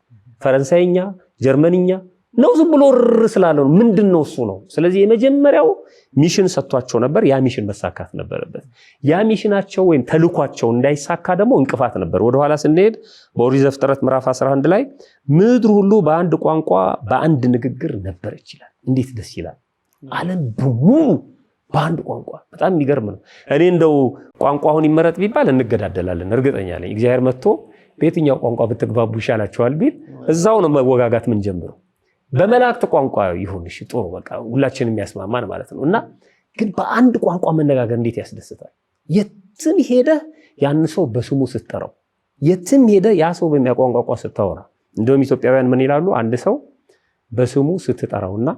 ፈረንሳይኛ፣ ጀርመንኛ ነው ዝም ብሎ ስላለው ምንድነው እሱ ነው። ስለዚህ የመጀመሪያው ሚሽን ሰጥቷቸው ነበር። ያ ሚሽን መሳካት ነበረበት። ያ ሚሽናቸው ወይም ተልኳቸው እንዳይሳካ ደግሞ እንቅፋት ነበር። ወደ ኋላ ስንሄድ በኦሪት ዘፍጥረት ምዕራፍ 11 ላይ ምድር ሁሉ በአንድ ቋንቋ በአንድ ንግግር ነበረች ይላል። እንዴት ደስ ይላል! ዓለም በሙሉ በአንድ ቋንቋ። በጣም የሚገርም ነው። እኔ እንደው ቋንቋውን ይመረጥ ቢባል እንገዳደላለን። እርግጠኛ ነኝ እግዚአብሔር መጥቶ በየትኛው ቋንቋ ብትግባቡ ይሻላችኋል ቢል እዛው ነው መወጋጋት ምን ጀምረው። በመላእክት ቋንቋ ይሁን እሺ ጥሩ በቃ ሁላችንም የሚያስማማን ማለት ነው። እና ግን በአንድ ቋንቋ መነጋገር እንዴት ያስደስታል! የትም ሄደ ያን ሰው በስሙ ስትጠራው፣ የትም ሄደ ያ ሰው በሚያቋንቋ ስታወራ። እንደውም ኢትዮጵያውያን ምን ይላሉ? አንድ ሰው በስሙ ስትጠራውና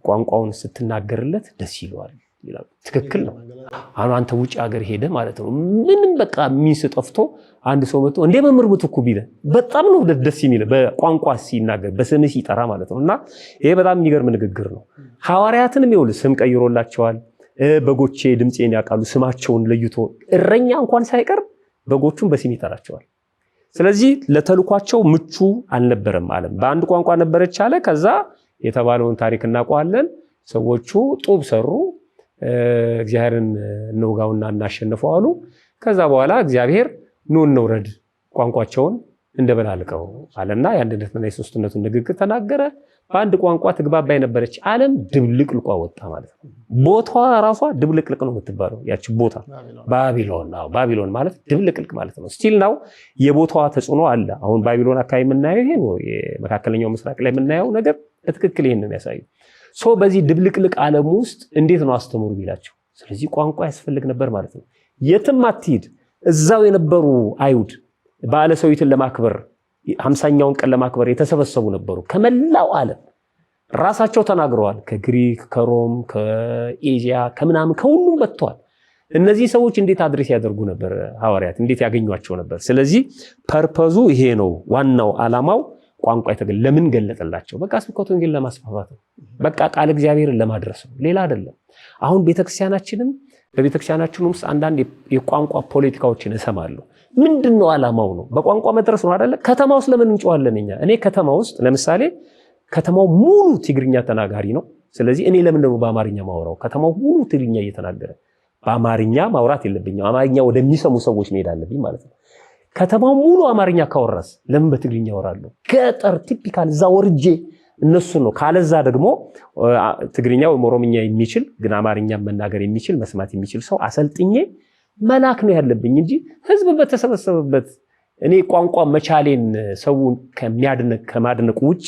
ቋንቋውን ስትናገርለት ደስ ይለዋል ይላሉ። ትክክል ነው። አንተ ውጭ ሀገር ሄደ ማለት ነው ምንም በቃ ሚንስ ጠፍቶ አንድ ሰው መጥቶ እንደ መምህር ምትኩ ቢለ በጣም ነው ደስ የሚል በቋንቋ ሲናገር በስም ሲጠራ ማለት ነው። እና ይሄ በጣም የሚገርም ንግግር ነው። ሐዋርያትንም ይኸውልህ ስም ቀይሮላቸዋል። በጎቼ ድምፄን ያውቃሉ፣ ስማቸውን ለይቶ እረኛ እንኳን ሳይቀር በጎቹን በስም ይጠራቸዋል። ስለዚህ ለተልኳቸው ምቹ አልነበረም። ዓለም በአንድ ቋንቋ ነበረች አለ። ከዛ የተባለውን ታሪክ እናውቀዋለን። ሰዎቹ ጡብ ሰሩ፣ እግዚአብሔርን እንውጋውና እናሸንፈው አሉ። ከዛ በኋላ እግዚአብሔር ኑ እንውረድ ቋንቋቸውን እንደበላልቀው አለና የአንድነትና የሶስትነቱን ንግግር ተናገረ። በአንድ ቋንቋ ትግባባ የነበረች ዓለም ድብልቅልቋ ወጣ ማለት ነው። ቦታዋ ራሷ ድብልቅልቅ ነው የምትባለው ያቺ ቦታ ባቢሎን ነው። ባቢሎን ማለት ድብልቅልቅ ማለት ነው። ስቲል ናው የቦታዋ ተጽዕኖ አለ። አሁን ባቢሎን አካባቢ የምናየው ይሄ ነው። የመካከለኛው ምስራቅ ላይ የምናየው ነገር በትክክል ይሄን ነው የሚያሳየው። በዚህ ድብልቅልቅ ዓለም ውስጥ እንዴት ነው አስተምሩ ቢላቸው? ስለዚህ ቋንቋ ያስፈልግ ነበር ማለት ነው። የትም አትሂድ፣ እዛው የነበሩ አይሁድ በዓለ ሰዊትን ለማክበር 50ኛውን ቀን ለማክበር የተሰበሰቡ ነበሩ። ከመላው ዓለም ራሳቸው ተናግረዋል። ከግሪክ፣ ከሮም፣ ከኤዥያ፣ ከምናምን ከሁሉም መጥተዋል። እነዚህ ሰዎች እንዴት አድሬስ ያደርጉ ነበር? ሐዋርያት እንዴት ያገኟቸው ነበር? ስለዚህ ፐርፐዙ ይሄ ነው። ዋናው ዓላማው ቋንቋ ለምን ገለጠላቸው? በቃ ስብከተ ወንጌል ለማስፋፋት ነው። በቃ ቃል እግዚአብሔርን ለማድረስ ነው፣ ሌላ አይደለም። አሁን በቤተክርስቲያናችን ውስጥ አንዳንድ የቋንቋ ፖለቲካዎችን እሰማለሁ። ምንድነው ዓላማው? ነው በቋንቋ መድረስ ነው አይደለ? ከተማ ውስጥ ለምን እንጨዋለን እኛ? እኔ ከተማ ውስጥ ለምሳሌ ከተማው ሙሉ ትግርኛ ተናጋሪ ነው። ስለዚህ እኔ ለምን ደግሞ በአማርኛ ማውራው? ከተማው ሙሉ ትግርኛ እየተናገረ በአማርኛ ማውራት የለብኝም። አማርኛ ወደሚሰሙ ሰዎች መሄድ አለብኝ ማለት ነው። ከተማው ሙሉ አማርኛ ካወራስ ለምን በትግርኛ አወራለሁ? ገጠር ቲፒካል እዛ ወርጄ እነሱ ነው። ካለዛ ደግሞ ትግርኛ ወይ ኦሮምኛ የሚችል ግን አማርኛ መናገር የሚችል መስማት የሚችል ሰው አሰልጥኜ መላክ ነው ያለብኝ እንጂ ህዝብ በተሰበሰበበት እኔ ቋንቋ መቻሌን ሰውን ከማድነቅ ውጪ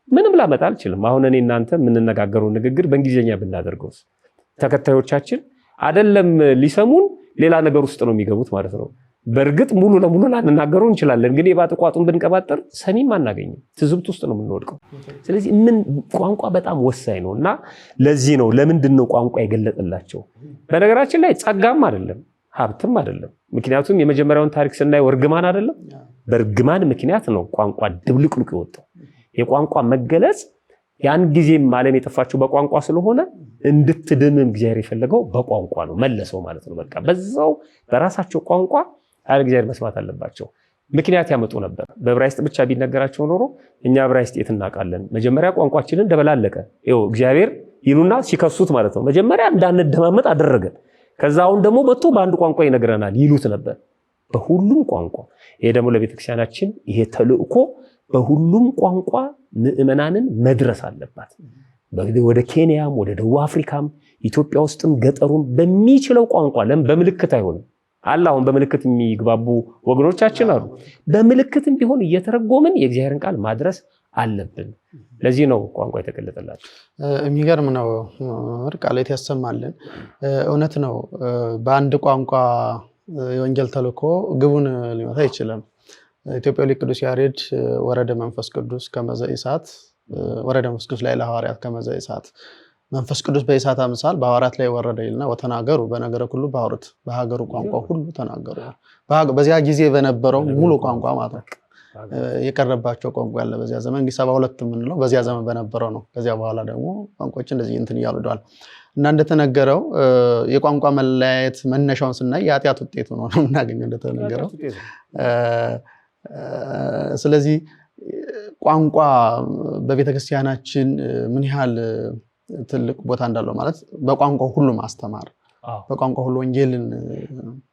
ምንም ላመጣ አልችልም። አሁን እኔ እናንተ የምንነጋገረው ንግግር በእንግሊዘኛ ብናደርገውስ ተከታዮቻችን አይደለም ሊሰሙን ሌላ ነገር ውስጥ ነው የሚገቡት ማለት ነው። በእርግጥ ሙሉ ለሙሉ ላንናገረው እንችላለን፣ ግን የባጥቋጡን ብንቀባጠር ሰሚም አናገኝም፣ ትዝብት ውስጥ ነው የምንወድቀው። ስለዚህ ቋንቋ በጣም ወሳኝ ነው እና ለዚህ ነው ለምንድነው ቋንቋ የገለጠላቸው? በነገራችን ላይ ጸጋም አይደለም ሀብትም አይደለም። ምክንያቱም የመጀመሪያውን ታሪክ ስናይ እርግማን አይደለም፣ በእርግማን ምክንያት ነው ቋንቋ ድብልቅልቅ የወጣው። የቋንቋ መገለጽ ያን ጊዜም ዓለም የጠፋችው በቋንቋ ስለሆነ እንድትድንም እግዚአብሔር የፈለገው በቋንቋ ነው መለሰው ማለት ነው። በቃ በዛው በራሳቸው ቋንቋ ቃል እግዚአብሔር መስማት አለባቸው። ምክንያት ያመጡ ነበር። በዕብራይስጥ ብቻ ቢነገራቸው ኖሮ እኛ ዕብራይስጥ የት እናውቃለን? መጀመሪያ ቋንቋችንን ደበላለቀ። ይኸው እግዚአብሔር ይሉና ሲከሱት ማለት ነው። መጀመሪያ እንዳንደማመጥ አደረገን። ከዛ አሁን ደግሞ መጥቶ በአንድ ቋንቋ ይነግረናል ይሉት ነበር፣ በሁሉም ቋንቋ። ይሄ ደግሞ ለቤተክርስቲያናችን ይሄ ተልእኮ በሁሉም ቋንቋ ምዕመናንን መድረስ አለባት። ወደ ኬንያም ወደ ደቡብ አፍሪካም ኢትዮጵያ ውስጥም ገጠሩም በሚችለው ቋንቋ በምልክት አይሆንም አለ። አሁን በምልክት የሚግባቡ ወገኖቻችን አሉ። በምልክትም ቢሆን እየተረጎምን የእግዚአብሔርን ቃል ማድረስ አለብን። ለዚህ ነው ቋንቋ የተገለጠላቸው። የሚገርም ነው። ቃላት ያሰማልን። እውነት ነው። በአንድ ቋንቋ የወንጌል ተልእኮ ግቡን ሊመታ አይችልም። ኢትዮጵያዊ ሊቅ ቅዱስ ያሬድ ወረደ መንፈስ ቅዱስ ከመዘ እሳት ወረደ መንፈስ ቅዱስ ላይ ለሐዋርያት ከመዘ እሳት መንፈስ ቅዱስ በእሳት አምሳል በሐዋርያት ላይ ወረደ ይልና ወተናገሩ በነገረ ሁሉ ባወሩት በሀገሩ ቋንቋ ሁሉ ተናገሩ። በዚያ ጊዜ በነበረው ሙሉ ቋንቋ ማለት ነው። የቀረባቸው ቋንቋ ያለ በዚያ ዘመን እንግዲህ 72 የምንለው በዚያ ዘመን በነበረው ነው። ከዚያ በኋላ ደግሞ ቋንቋዎች እንደዚህ እንትን እያሉደዋል እና እንደተነገረው የቋንቋ መለያየት መነሻውን ስናይ የኃጢአት ውጤት ነው እናገኘው እንደተነገረው። ስለዚህ ቋንቋ በቤተክርስቲያናችን ምን ያህል ትልቅ ቦታ እንዳለው ማለት በቋንቋ ሁሉ ማስተማር፣ በቋንቋ ሁሉ ወንጌልን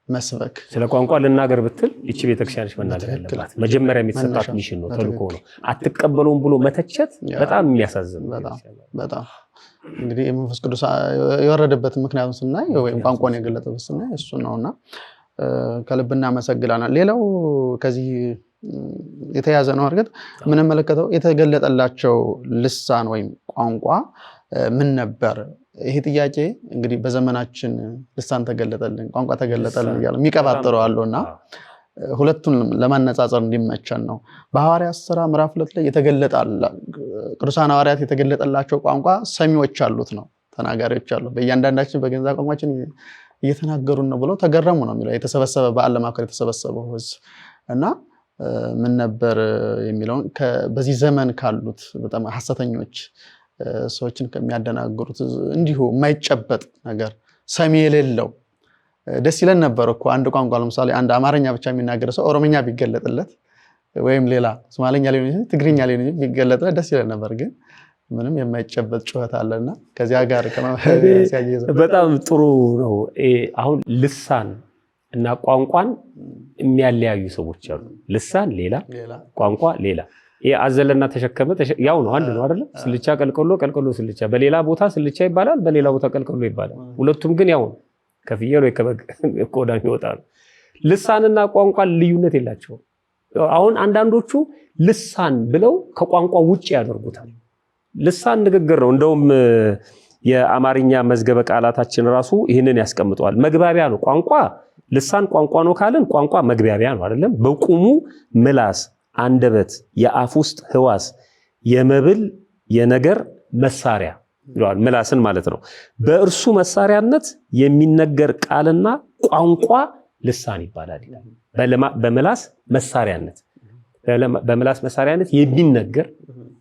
መስበክ። ስለ ቋንቋ ልናገር ብትል እቺ ቤተክርስቲያንሽ መናገር ያለባት መጀመሪያ የሚሰጣት ሚሽን ነው፣ ተልእኮ ነው። አትቀበሉም ብሎ መተቸት በጣም የሚያሳዝን በጣም እንግዲህ የመንፈስ ቅዱስ የወረደበት ምክንያቱም ስናይ ወይም ቋንቋን የገለጠበት ስናይ እሱ ነውና ከልብ እናመሰግናለን። ሌላው ከዚህ የተያዘ ነው። እርግጥ የምንመለከተው የተገለጠላቸው ልሳን ወይም ቋንቋ ምን ነበር? ይሄ ጥያቄ እንግዲህ በዘመናችን ልሳን ተገለጠልን፣ ቋንቋ ተገለጠልን እያሉ የሚቀባጥሩ አሉና ሁለቱን ለማነጻጸር እንዲመቸን ነው። በሐዋርያት ሥራ ምዕራፍ 2 ላይ የተገለጣላ ቅዱሳን ሐዋርያት የተገለጠላቸው ቋንቋ ሰሚዎች አሉት ነው፣ ተናጋሪዎች አሉ። በእያንዳንዳችን በገንዛ ቋንቋችን እየተናገሩን ነው ብለው ተገረሙ ነው የሚለው። የተሰበሰበ በዓል ለማክበር የተሰበሰበው ሕዝብ እና ምን ነበር የሚለውን በዚህ ዘመን ካሉት በጣም ሐሰተኞች ሰዎችን ከሚያደናግሩት እንዲሁ የማይጨበጥ ነገር ሰሚ የሌለው ደስ ይለን ነበር እኮ። አንድ ቋንቋ ለምሳሌ አንድ አማርኛ ብቻ የሚናገር ሰው ኦሮምኛ ቢገለጥለት ወይም ሌላ ሶማሌኛ ሊሆን ይችላል ትግርኛ ሊሆን ይችላል ቢገለጥለት ደስ ይለን ነበር። ግን ምንም የማይጨበጥ ጩኸት አለና ከዚያ ጋር በጣም ጥሩ ነው። አሁን ልሳን እና ቋንቋን የሚያለያዩ ሰዎች አሉ። ልሳን ሌላ፣ ቋንቋ ሌላ። አዘለና ተሸከመ ያው ነው፣ አንድ ነው አይደል? ስልቻ ቀልቀሎ፣ ቀልቀሎ ስልቻ። በሌላ ቦታ ስልቻ ይባላል፣ በሌላ ቦታ ቀልቀሎ ይባላል። ሁለቱም ግን ያው ነው፣ ከፍየል ወይ ከበግ ቆዳ ይወጣል። ልሳንና ቋንቋ ልዩነት የላቸውም። አሁን አንዳንዶቹ ልሳን ብለው ከቋንቋ ውጪ ያደርጉታል። ልሳን ንግግር ነው። እንደውም የአማርኛ መዝገበ ቃላታችን ራሱ ይህንን ያስቀምጠዋል። መግባቢያ ነው ቋንቋ። ልሳን ቋንቋ ነው ካልን ቋንቋ መግባቢያ ነው አይደለም? በቁሙ ምላስ፣ አንደበት፣ የአፍ ውስጥ ህዋስ፣ የመብል የነገር መሳሪያ ይላል። ምላስን ማለት ነው። በእርሱ መሳሪያነት የሚነገር ቃልና ቋንቋ ልሳን ይባላል ይላል። በምላስ መሳሪያነት በምላስ መሳሪያነት የሚነገር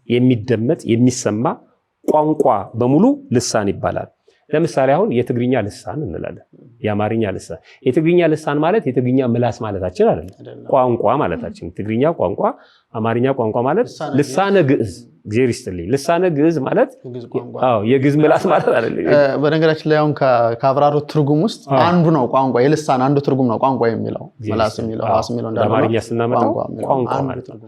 የሚደመጥ የሚሰማ ቋንቋ በሙሉ ልሳን ይባላል። ለምሳሌ አሁን የትግርኛ ልሳን እንላለን፣ የአማርኛ ልሳን። የትግርኛ ልሳን ማለት የትግርኛ ምላስ ማለታችን አይደለም፣ ቋንቋ ማለታችን። ትግርኛ ቋንቋ፣ አማርኛ ቋንቋ ማለት ልሳነ ግዕዝ። እግዚአብሔር ይስጥልኝ። ልሳነ ግዕዝ ማለት የግዕዝ ምላስ ማለት አይደለም። በነገራችን ላይ አሁን ከአብራሮት ትርጉም ውስጥ አንዱ ነው ቋንቋ። የልሳን አንዱ ትርጉም ነው ቋንቋ የሚለው፣ ምላስ የሚለው፣ ሐዋስ የሚለው እንዳለ አማርኛ ስናመጣው ቋንቋ ማለት ነው።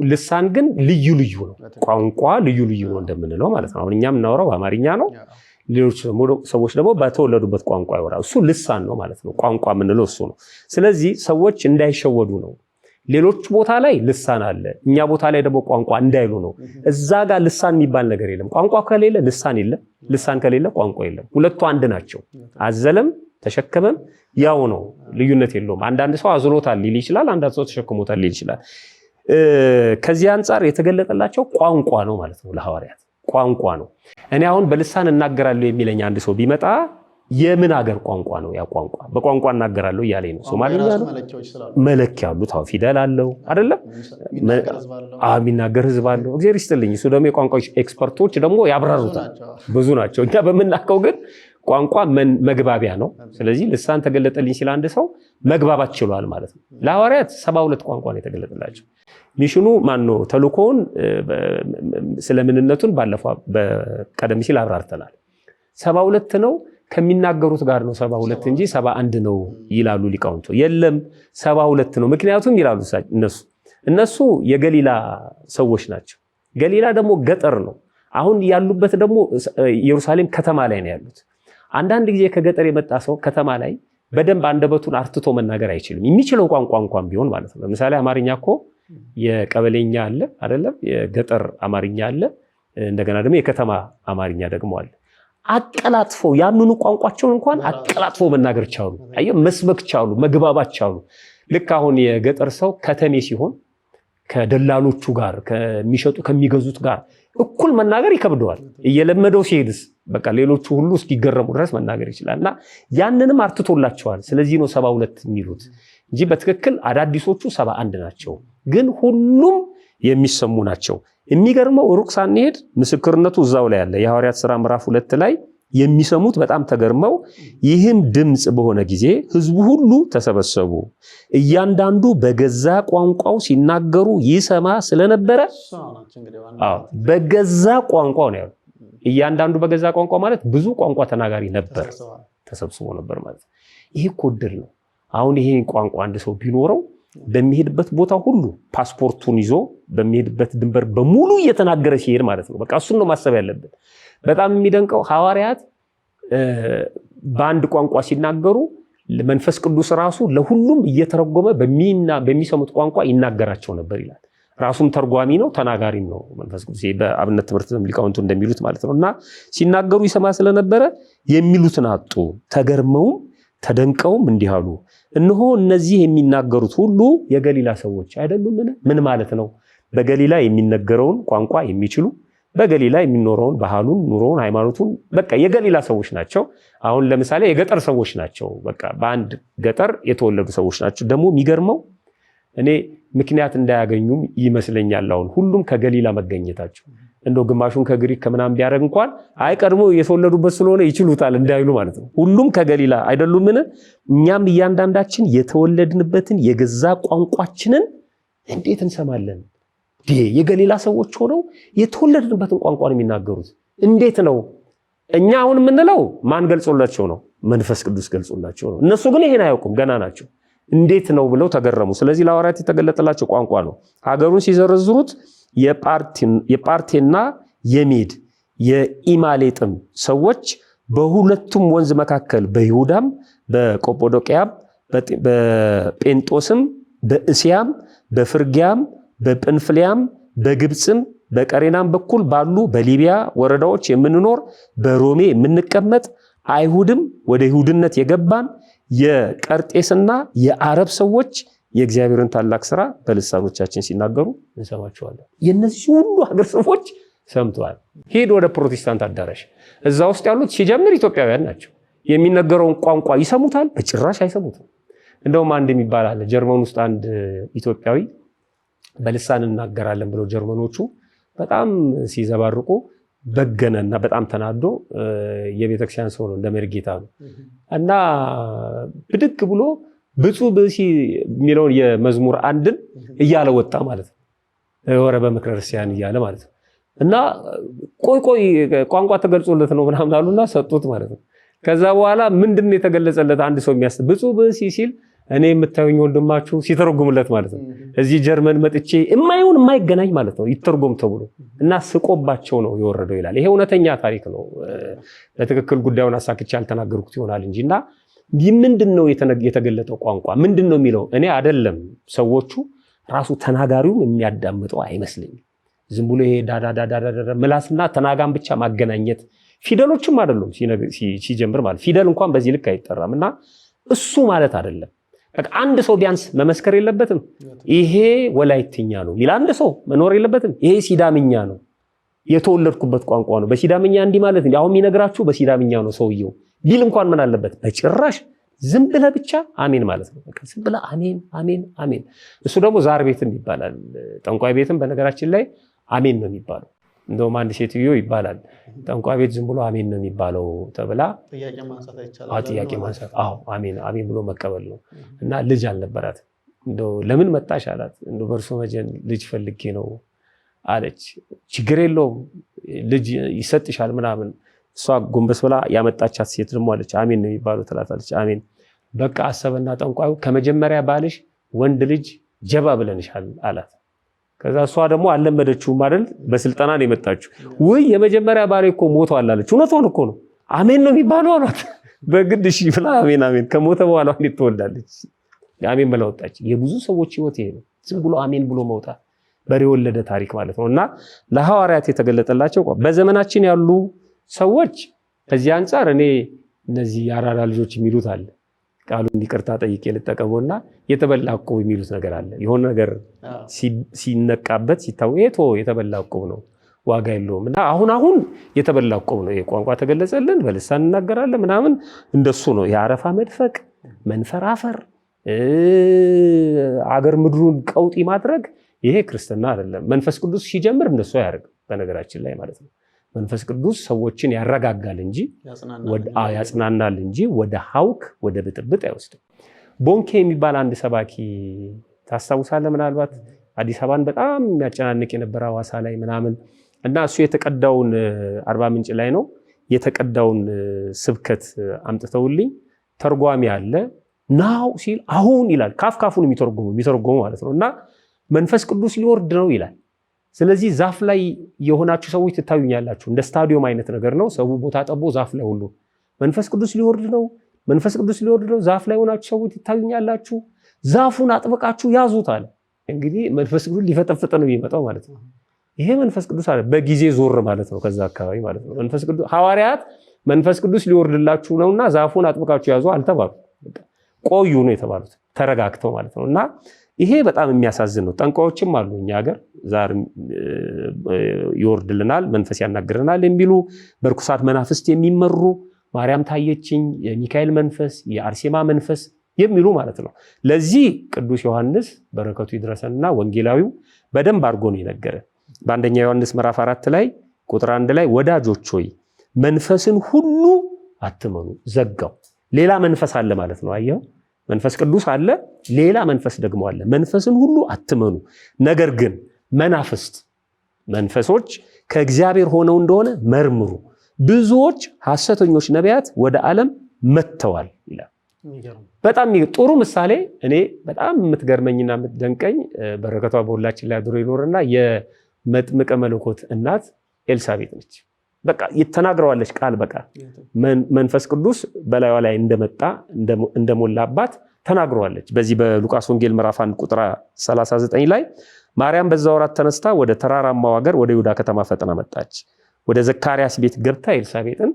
ልሳን ግን ልዩ ልዩ ነው። ቋንቋ ልዩ ልዩ ነው እንደምንለው ማለት ነው። አሁን እኛ የምናወራው አማርኛ ነው። ሌሎች ሰዎች ደግሞ በተወለዱበት ቋንቋ ያወራሉ። እሱ ልሳን ነው ማለት ነው። ቋንቋ የምንለው እሱ ነው። ስለዚህ ሰዎች እንዳይሸወዱ ነው። ሌሎች ቦታ ላይ ልሳን አለ፣ እኛ ቦታ ላይ ደግሞ ቋንቋ እንዳይሉ ነው። እዛ ጋር ልሳን የሚባል ነገር የለም። ቋንቋ ከሌለ ልሳን የለም፣ ልሳን ከሌለ ቋንቋ የለም። ሁለቱ አንድ ናቸው። አዘለም ተሸከመም ያው ነው፣ ልዩነት የለውም። አንዳንድ ሰው አዝሎታል ሊል ይችላል፣ አንዳንድ ሰው ተሸክሞታል ሊል ይችላል። ከዚህ አንጻር የተገለጠላቸው ቋንቋ ነው ማለት ነው። ለሐዋርያት ቋንቋ ነው። እኔ አሁን በልሳን እናገራለሁ የሚለኝ አንድ ሰው ቢመጣ የምን ሀገር ቋንቋ ነው? ያ ቋንቋ በቋንቋ እናገራለሁ እያለኝ ነው። ሶማሊኛ ነው መለኪያ አሉት። ፊደል አለው አይደለም? የሚናገር ህዝብ አለው። እግዚአብሔር ይስጥልኝ። እሱ ደግሞ የቋንቋ ኤክስፐርቶች ደግሞ ያብራሩታል፣ ብዙ ናቸው። እኛ በምናውቀው ግን ቋንቋ መግባቢያ ነው። ስለዚህ ልሳን ተገለጠልኝ ሲል አንድ ሰው መግባባት ችሏል ማለት ነው። ለሐዋርያት 72 ቋንቋ ነው የተገለጠላቸው። ሚሽኑ ማነው ተልኮውን ስለምንነቱን ባለፈው በቀደም ሲል አብራርተናል። 72 ነው ከሚናገሩት ጋር ነው 72 እንጂ 71 ነው ይላሉ ሊቃውንቱ። የለም 72 ነው። ምክንያቱም ይላሉ እነሱ የገሊላ ሰዎች ናቸው። ገሊላ ደግሞ ገጠር ነው። አሁን ያሉበት ደግሞ ኢየሩሳሌም ከተማ ላይ ነው ያሉት። አንዳንድ ጊዜ ከገጠር የመጣ ሰው ከተማ ላይ በደንብ አንደበቱን አርትቶ መናገር አይችልም። የሚችለው ቋንቋ እንኳን ቢሆን ማለት ነው። ለምሳሌ አማርኛ እኮ የቀበሌኛ አለ አይደለም? የገጠር አማርኛ አለ። እንደገና ደግሞ የከተማ አማርኛ ደግሞ አለ። አቀላጥፈው ያንኑ ቋንቋቸውን እንኳን አቀላጥፈው መናገር ቻሉ። አየህ፣ መስበክ ቻሉ፣ መግባባት ቻሉ። ልክ አሁን የገጠር ሰው ከተሜ ሲሆን ከደላሎቹ ጋር ከሚሸጡ ከሚገዙት ጋር እኩል መናገር ይከብደዋል። እየለመደው ሲሄድስ በቃ ሌሎቹ ሁሉ እስኪገረሙ ድረስ መናገር ይችላልና ያንንም አርትቶላቸዋል። ስለዚህ ነው 72 የሚሉት እንጂ በትክክል አዳዲሶቹ 71 ናቸው። ግን ሁሉም የሚሰሙ ናቸው። የሚገርመው ሩቅ ሳንሄድ ምስክርነቱ እዛው ላይ አለ። የሐዋርያት ሥራ ምዕራፍ 2 ላይ የሚሰሙት በጣም ተገርመው ይህም ድምጽ በሆነ ጊዜ ህዝቡ ሁሉ ተሰበሰቡ፣ እያንዳንዱ በገዛ ቋንቋው ሲናገሩ ይሰማ ስለነበረ በገዛ ቋንቋው ነው ያለው። እያንዳንዱ በገዛ ቋንቋ ማለት ብዙ ቋንቋ ተናጋሪ ነበር፣ ተሰብስቦ ነበር ማለት ነው። ይሄ እኮ ዕድል ነው። አሁን ይሄ ቋንቋ አንድ ሰው ቢኖረው በሚሄድበት ቦታ ሁሉ ፓስፖርቱን ይዞ በሚሄድበት ድንበር በሙሉ እየተናገረ ሲሄድ ማለት ነው። በቃ እሱን ነው ማሰብ ያለብን። በጣም የሚደንቀው ሐዋርያት በአንድ ቋንቋ ሲናገሩ መንፈስ ቅዱስ ራሱ ለሁሉም እየተረጎመ በሚሰሙት ቋንቋ ይናገራቸው ነበር ይላል። ራሱም ተርጓሚ ነው፣ ተናጋሪም ነው መንፈስ ቅዱስ። በአብነት ትምህርት ሊቃውንቱ እንደሚሉት ማለት ነው። እና ሲናገሩ ይሰማ ስለነበረ የሚሉትን አጡ፣ ተገርመውም ተደንቀውም እንዲህ አሉ፣ እነሆ እነዚህ የሚናገሩት ሁሉ የገሊላ ሰዎች አይደሉምን? ምን ማለት ነው? በገሊላ የሚነገረውን ቋንቋ የሚችሉ በገሊላ የሚኖረውን ባህሉን፣ ኑሮውን፣ ሃይማኖቱን በቃ የገሊላ ሰዎች ናቸው። አሁን ለምሳሌ የገጠር ሰዎች ናቸው። በቃ በአንድ ገጠር የተወለዱ ሰዎች ናቸው። ደግሞ የሚገርመው እኔ ምክንያት እንዳያገኙም ይመስለኛል አሁን ሁሉም ከገሊላ መገኘታቸው። እንደው ግማሹን ከግሪክ ከምናምን ቢያደርግ እንኳን አይቀድሞ የተወለዱበት ስለሆነ ይችሉታል እንዳይሉ ማለት ነው። ሁሉም ከገሊላ አይደሉምን? እኛም እያንዳንዳችን የተወለድንበትን የገዛ ቋንቋችንን እንዴት እንሰማለን? የገሊላ ሰዎች ሆነው የተወለድንበትን ቋንቋ ነው የሚናገሩት። እንዴት ነው? እኛ አሁን የምንለው ማን ገልጾላቸው ነው? መንፈስ ቅዱስ ገልጾላቸው ነው። እነሱ ግን ይሄን አያውቁም፣ ገና ናቸው። እንዴት ነው ብለው ተገረሙ። ስለዚህ ለሐዋርያት የተገለጠላቸው ቋንቋ ነው። ሀገሩን ሲዘረዝሩት የጳርቴና የሜድ የኢማሌጥም ሰዎች በሁለቱም ወንዝ መካከል በይሁዳም በቆጶዶቅያም በጴንጦስም በእስያም በፍርጊያም በጵንፍልያም በግብፅም በቀሬናም በኩል ባሉ በሊቢያ ወረዳዎች የምንኖር በሮሜ የምንቀመጥ አይሁድም ወደ ይሁድነት የገባን የቀርጤስና የአረብ ሰዎች የእግዚአብሔርን ታላቅ ስራ በልሳኖቻችን ሲናገሩ እንሰማቸዋለን። የነዚህ ሁሉ ሀገር ሰዎች ሰምተዋል። ሄድ ወደ ፕሮቴስታንት አዳራሽ፣ እዛ ውስጥ ያሉት ሲጀምር ኢትዮጵያውያን ናቸው። የሚነገረውን ቋንቋ ይሰሙታል? በጭራሽ አይሰሙትም። እንደውም አንድ የሚባል አለ ጀርመን ውስጥ አንድ ኢትዮጵያዊ በልሳን እናገራለን ብለው ጀርመኖቹ በጣም ሲዘባርቁ በገነና በጣም ተናዶ የቤተክርስቲያን ሰው ነው እንደ መርጌታ ነው እና ብድግ ብሎ ብፁዕ ብእሲ የሚለውን የመዝሙር አንድን እያለ ወጣ ማለት ነው። ወረ በምክረ ክርስቲያን እያለ ማለት ነው። እና ቆይ ቋንቋ ተገልጾለት ነው ምናምን አሉና ሰጡት ማለት ነው። ከዛ በኋላ ምንድነው የተገለጸለት? አንድ ሰው የሚያስብ ብፁዕ ብእሲ ሲል እኔ የምታዩኝ ወንድማችሁ ሲተረጉምለት ማለት ነው። እዚህ ጀርመን መጥቼ የማይሆን የማይገናኝ ማለት ነው ይተርጎም ተብሎ እና ስቆባቸው ነው የወረደው ይላል። ይሄ እውነተኛ ታሪክ ነው። በትክክል ጉዳዩን አሳክቼ አልተናገርኩት ይሆናል እንጂ እና ምንድነው የተገለጠው ቋንቋ ምንድነው የሚለው እኔ አይደለም ሰዎቹ ራሱ ተናጋሪውም የሚያዳምጠው አይመስልኝም። ዝም ብሎ ይሄ ዳዳዳዳዳ ምላስና ተናጋም ብቻ ማገናኘት ፊደሎችም አይደሉም ሲጀምር ማለት ፊደል እንኳን በዚህ ልክ አይጠራም እና እሱ ማለት አይደለም። በቃ አንድ ሰው ቢያንስ መመስከር የለበትም ይሄ ወላይትኛ ነው ሚል አንድ ሰው መኖር የለበትም። ይሄ ሲዳምኛ ነው የተወለድኩበት ቋንቋ ነው በሲዳምኛ እንዲህ ማለት እንዴ አሁን የሚነግራችሁ በሲዳምኛ ነው ሰውየው ቢል እንኳን ምን አለበት በጭራሽ ዝም ብለህ ብቻ አሜን ማለት ነው። በቃ ዝም ብለህ አሜን አሜን አሜን። እሱ ደግሞ ዛር ቤትም ይባላል። ጠንቋይ ቤትም በነገራችን ላይ አሜን ነው የሚባለው። እንደውም አንድ ሴትዮ ይባላል ጠንቋይ ቤት ዝም ብሎ አሜን ነው የሚባለው ተብላ ጥያቄ ማንሳት አሜን አሜን ብሎ መቀበል ነው። እና ልጅ አልነበራት። እንደው ለምን መጣሽ አላት። እንደው በእርሶ መጀን ልጅ ፈልጌ ነው አለች። ችግር የለውም ልጅ ይሰጥሻል ምናምን። እሷ ጎንበስ ብላ ያመጣቻት ሴት ደግሞ አለች አሜን ነው የሚባለው ትላታለች። አሜን በቃ አሰበና ጠንቋዩ ከመጀመሪያ ባልሽ ወንድ ልጅ ጀባ ብለንሻል አላት። ከዛ እሷ ደግሞ አልለመደችውም አይደል በስልጣና ነው የመጣችው። ወይ የመጀመሪያ ባሌ እኮ ሞቷል አለች። እውነቷን እኮ ነው አሜን ነው የሚባለው አሏት። በግድ እሺ ብላ አሜን አሜን ከሞተ በኋላ እንዴት ትወልዳለች? አሜን ብላ ወጣች። የብዙ ሰዎች ህይወት ይሄ ነው። ዝም ብሎ አሜን ብሎ መውጣት በሬ ወለደ ታሪክ ማለት ነው። እና ለሐዋርያት የተገለጠላቸው በዘመናችን ያሉ ሰዎች ከዚህ አንፃር እኔ እነዚህ የአራዳ ልጆች የሚሉት አለ ቃሉን ይቅርታ ጠይቄ ልጠቀመውና የተበላ ዕቁብ የሚሉት ነገር አለ። የሆነ ነገር ሲነቃበት ሲታወቶ የተበላ ዕቁብ ነው ዋጋ የለውም። እና አሁን የተበላ ዕቁብ ነው። የቋንቋ ተገለጸልን በልሳን እናገራለን ምናምን እንደሱ ነው። የአረፋ መድፈቅ መንፈራፈር አገር ምድሩን ቀውጢ ማድረግ ይሄ ክርስትና አይደለም። መንፈስ ቅዱስ ሲጀምር እንደሱ አያደርግም በነገራችን ላይ ማለት ነው። መንፈስ ቅዱስ ሰዎችን ያረጋጋል እንጂ ያጽናናል እንጂ ወደ ሐውክ ወደ ብጥብጥ አይወስድም። ቦንኬ የሚባል አንድ ሰባኪ ታስታውሳለህ? ምናልባት አዲስ አበባን በጣም የሚያጨናንቅ የነበረ ሐዋሳ ላይ ምናምን እና እሱ የተቀዳውን አርባ ምንጭ ላይ ነው የተቀዳውን ስብከት አምጥተውልኝ ተርጓሚ አለ ናው ሲል አሁን ይላል። ካፍካፉን የሚተረጉሙ ማለት ነው። እና መንፈስ ቅዱስ ሊወርድ ነው ይላል። ስለዚህ ዛፍ ላይ የሆናችሁ ሰዎች ትታዩኛላችሁ። እንደ ስታዲየም አይነት ነገር ነው። ሰው ቦታ ጠቦ ዛፍ ላይ ሁሉ መንፈስ ቅዱስ ሊወርድ ነው፣ መንፈስ ቅዱስ ሊወርድ ነው። ዛፍ ላይ ሆናችሁ ሰዎች ትታዩኛላችሁ፣ ዛፉን አጥብቃችሁ ያዙት አለ። እንግዲህ መንፈስ ቅዱስ ሊፈጠፍጥ ነው የሚመጣው ማለት ነው። ይሄ መንፈስ ቅዱስ አለ በጊዜ ዞር ማለት ነው ከዛ አካባቢ ማለት ነው። መንፈስ ቅዱስ ሐዋርያት መንፈስ ቅዱስ ሊወርድላችሁ ነውና ዛፉን አጥብቃችሁ ያዙ አልተባሉ፣ ቆዩ ነው የተባሉት ተረጋግተው ማለት ነው። እና ይሄ በጣም የሚያሳዝን ነው። ጠንቋዮችም አሉ እኛ ሀገር ዛር ይወርድልናል መንፈስ ያናግረናል የሚሉ በርኩሳት መናፍስት የሚመሩ ማርያም ታየችኝ የሚካኤል መንፈስ የአርሴማ መንፈስ የሚሉ ማለት ነው። ለዚህ ቅዱስ ዮሐንስ በረከቱ ይድረሰንና ወንጌላዊው በደንብ አድርጎ ነው የነገረን። በአንደኛ ዮሐንስ ምዕራፍ 4 ላይ ቁጥር 1 ላይ ወዳጆች ሆይ መንፈስን ሁሉ አትመኑ። ዘጋው። ሌላ መንፈስ አለ ማለት ነው። አየው መንፈስ ቅዱስ አለ፣ ሌላ መንፈስ ደግሞ አለ። መንፈስን ሁሉ አትመኑ፣ ነገር ግን መንፈሶች ከእግዚአብሔር ሆነው እንደሆነ መርምሩ፣ ብዙዎች ሐሰተኞች ነቢያት ወደ ዓለም መጥተዋል ይላል። በጣም ጥሩ ምሳሌ እኔ በጣም የምትገርመኝና የምትደንቀኝ በረከቷ በሁላችን ላይ አድሮ ይኖርና የመጥምቀ መለኮት እናት ኤልሳቤጥ ነች። በቃ ይተናግረዋለች ቃል በቃል መንፈስ ቅዱስ በላይዋ ላይ እንደመጣ እንደሞላባት ተናግረዋለች። በዚህ በሉቃስ ወንጌል ምዕራፍ 1 ቁጥር 39 ላይ ማርያም በዛ ወራት ተነስታ ወደ ተራራማው ሀገር ወደ ይሁዳ ከተማ ፈጥና መጣች። ወደ ዘካርያስ ቤት ገብታ ኤልሳቤጥን